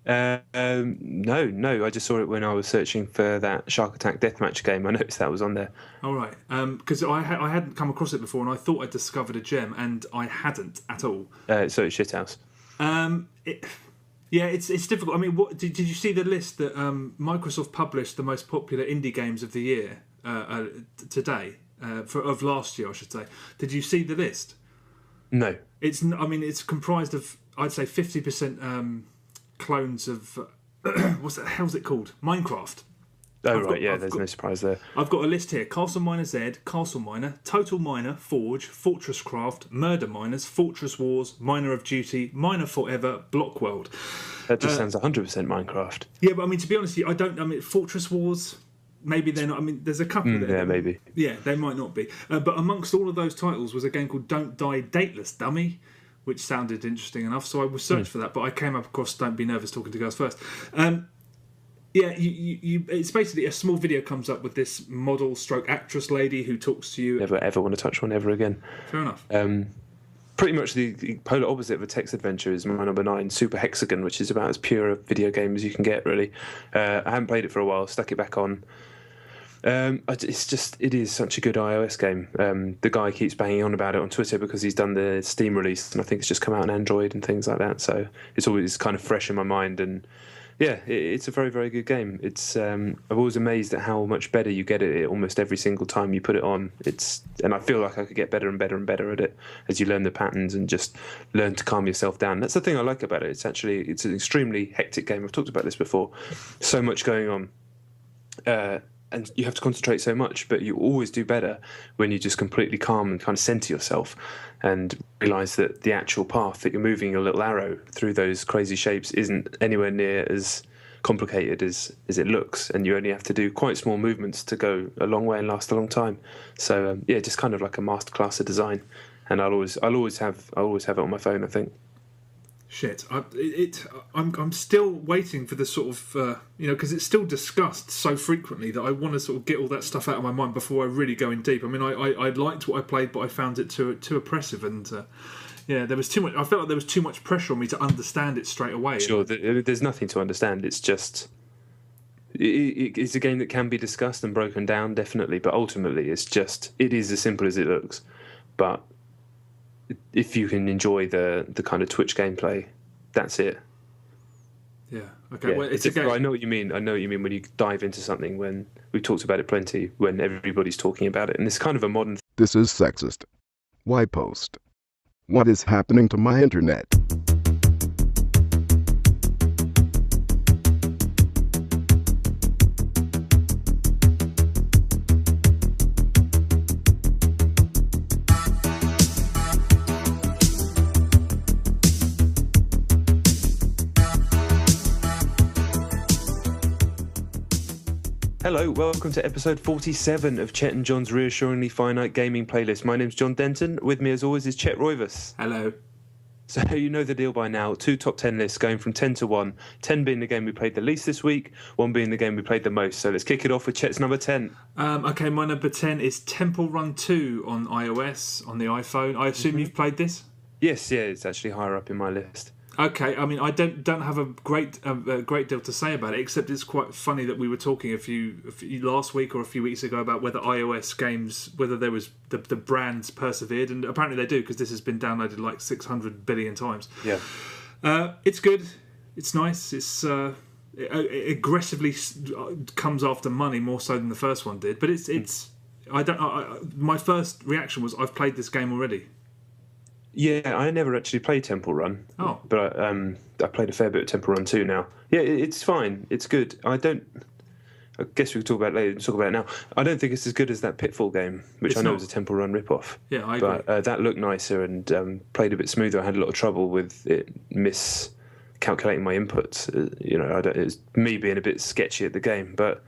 Speaker 2: No. I just saw it when I was searching for that Shark Attack Deathmatch game. I noticed that was on there.
Speaker 3: All right, because I hadn't come across it before, and I thought I'd discovered a gem, and I hadn't at all.
Speaker 2: So it's shithouse.
Speaker 3: Yeah, it's difficult. I mean, what did you see the list that Microsoft published the most popular indie games of the year today of last year, I should say? Did you see the list?
Speaker 2: No.
Speaker 3: It's comprised of, I'd say, 50% clones of what's the hell's it called? Minecraft.
Speaker 2: There's no surprise there.
Speaker 3: I've got a list here: Castle Miner Z, Castle Miner, Total Miner, Forge, Fortress Craft, Murder Miners, Fortress Wars, Miner of Duty, Miner Forever, Block World.
Speaker 2: That just sounds 100% Minecraft.
Speaker 3: Yeah, but I mean, to be honest, Fortress Wars, maybe they're not. I mean, there's a couple there.
Speaker 2: Yeah, maybe.
Speaker 3: Yeah, they might not be. But amongst all of those titles was a game called Don't Die Dateless Dummy, which sounded interesting enough. So I was searched for that, but I came up across Don't Be Nervous Talking to Girls first. Yeah, it's basically a small video comes up with this model stroke actress lady who talks to you.
Speaker 2: Never ever want to touch one ever again.
Speaker 3: Fair enough.
Speaker 2: Pretty much the polar opposite of a text adventure is my number 9, Super Hexagon, which is about as pure a video game as you can get, really. I haven't played it for a while, stuck it back on. It is such a good iOS game. The guy keeps banging on about it on Twitter because he's done the Steam release, and I think it's just come out on Android and things like that. So it's always kind of fresh in my mind, and yeah, it's a very, very good game. It's I'm always amazed at how much better you get at it almost every single time you put it on. And I feel like I could get better and better and better at it as you learn the patterns and just learn to calm yourself down. That's the thing I like about it. It's an extremely hectic game. I've talked about this before. So much going on. And you have to concentrate so much, but you always do better when you just completely calm and kind of center yourself and realise that the actual path that you're moving your little arrow through those crazy shapes isn't anywhere near as complicated as it looks, and you only have to do quite small movements to go a long way and last a long time. So just kind of like a masterclass of design, and I'll always have it on my phone, I think.
Speaker 3: Shit, I'm still waiting for the sort of because it's still discussed so frequently that I want to sort of get all that stuff out of my mind before I really go in deep. I mean, I liked what I played, but I found it too oppressive, and there was too much. I felt like there was too much pressure on me to understand it straight away.
Speaker 2: Sure, there's nothing to understand. It's just it's a game that can be discussed and broken down, definitely, but ultimately it is as simple as it looks. But if you can enjoy the kind of Twitch gameplay, that's it.
Speaker 3: Yeah. Okay.
Speaker 2: Yeah,
Speaker 3: well, it's a game.
Speaker 2: I know what you mean. I know what you mean when you dive into something. When we've talked about it plenty, when everybody's talking about it, and it's kind of a modern.
Speaker 1: This is sexist. Why post? What is happening to my internet?
Speaker 2: Hello, welcome to episode 47 of Chet and John's Reassuringly Finite Gaming Playlist. My name's John Denton. With me, as always, is Chet Roivas.
Speaker 3: Hello.
Speaker 2: So you know the deal by now. 2 top 10 lists going from 10 to 1. 10 being the game we played the least this week, 1 being the game we played the most. So let's kick it off with Chet's number 10.
Speaker 3: Okay, my number 10 is Temple Run 2 on iOS, on the iPhone. I assume you've played this?
Speaker 2: Yes, it's actually higher up in my list.
Speaker 3: Okay, I mean, I don't have a great deal to say about it, except it's quite funny that we were talking a few last week or a few weeks ago about whether iOS games, whether there was the brands persevered, and apparently they do, because this has been downloaded like 600 billion times.
Speaker 2: Yeah,
Speaker 3: it's good, it's nice, it aggressively comes after money more so than the first one did, but it's my first reaction was, I've played this game already.
Speaker 2: Yeah, I never actually played Temple Run.
Speaker 3: Oh.
Speaker 2: But I played a fair bit of Temple Run 2 now. Yeah, it's fine. It's good. I guess we could talk about it later. Talk about it now. I don't think it's as good as that Pitfall game, which I know is a Temple Run ripoff.
Speaker 3: Yeah, I agree.
Speaker 2: But that looked nicer and played a bit smoother. I had a lot of trouble with it miscalculating my inputs. It was me being a bit sketchy at the game, but...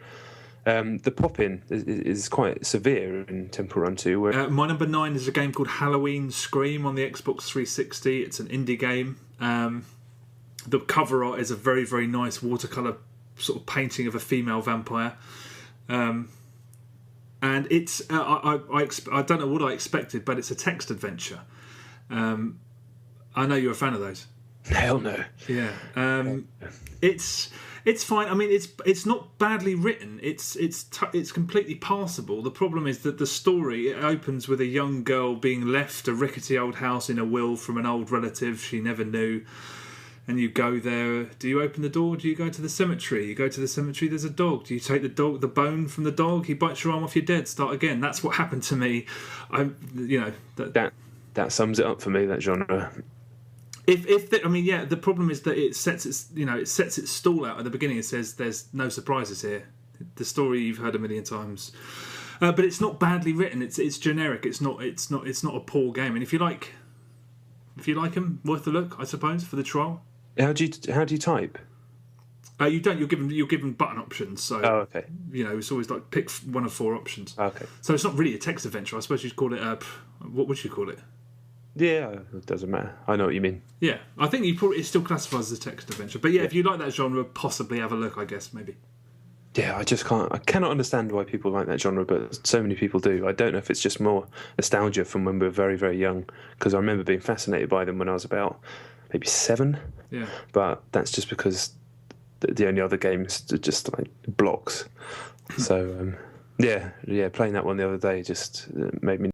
Speaker 2: the pop-in is quite severe in Temple Run 2. Where...
Speaker 3: my number 9 is a game called Halloween Scream on the Xbox 360. It's an indie game. The cover art is a very, very nice watercolour sort of painting of a female vampire. and it's I don't know what I expected, but it's a text adventure. I know you're a fan of those.
Speaker 2: Hell no.
Speaker 3: Yeah, it's fine. I mean, it's not badly written. It's completely passable. The problem is that the story, it opens with a young girl being left a rickety old house in a will from an old relative she never knew. And you go there. Do you open the door? Do you go to the cemetery? You go to the cemetery. There's a dog. Do you take the bone from the dog? He bites your arm off. You're dead. Start again. That's what happened to me. That
Speaker 2: sums it up for me. That genre.
Speaker 3: The problem is that it sets its stall out at the beginning. It says there's no surprises here. The story you've heard a million times, but it's not badly written. It's generic. It's not a poor game. And if you like them, worth a look, I suppose, for the trial.
Speaker 2: How do you type?
Speaker 3: You don't. You're given button options. So
Speaker 2: okay.
Speaker 3: It's always like pick one of 4 options.
Speaker 2: Okay.
Speaker 3: So it's not really a text adventure. I suppose you'd call it what would you call it?
Speaker 2: Yeah, it doesn't matter. I know what you mean.
Speaker 3: Yeah, I think it still classifies as a text adventure. But yeah, if you like that genre, possibly have a look, I guess, maybe.
Speaker 2: Yeah, I cannot understand why people like that genre, but so many people do. I don't know if it's just more nostalgia from when we were very, very young, because I remember being fascinated by them when I was about maybe 7.
Speaker 3: Yeah.
Speaker 2: But that's just because the only other games are just like blocks. So, playing that one the other day just made me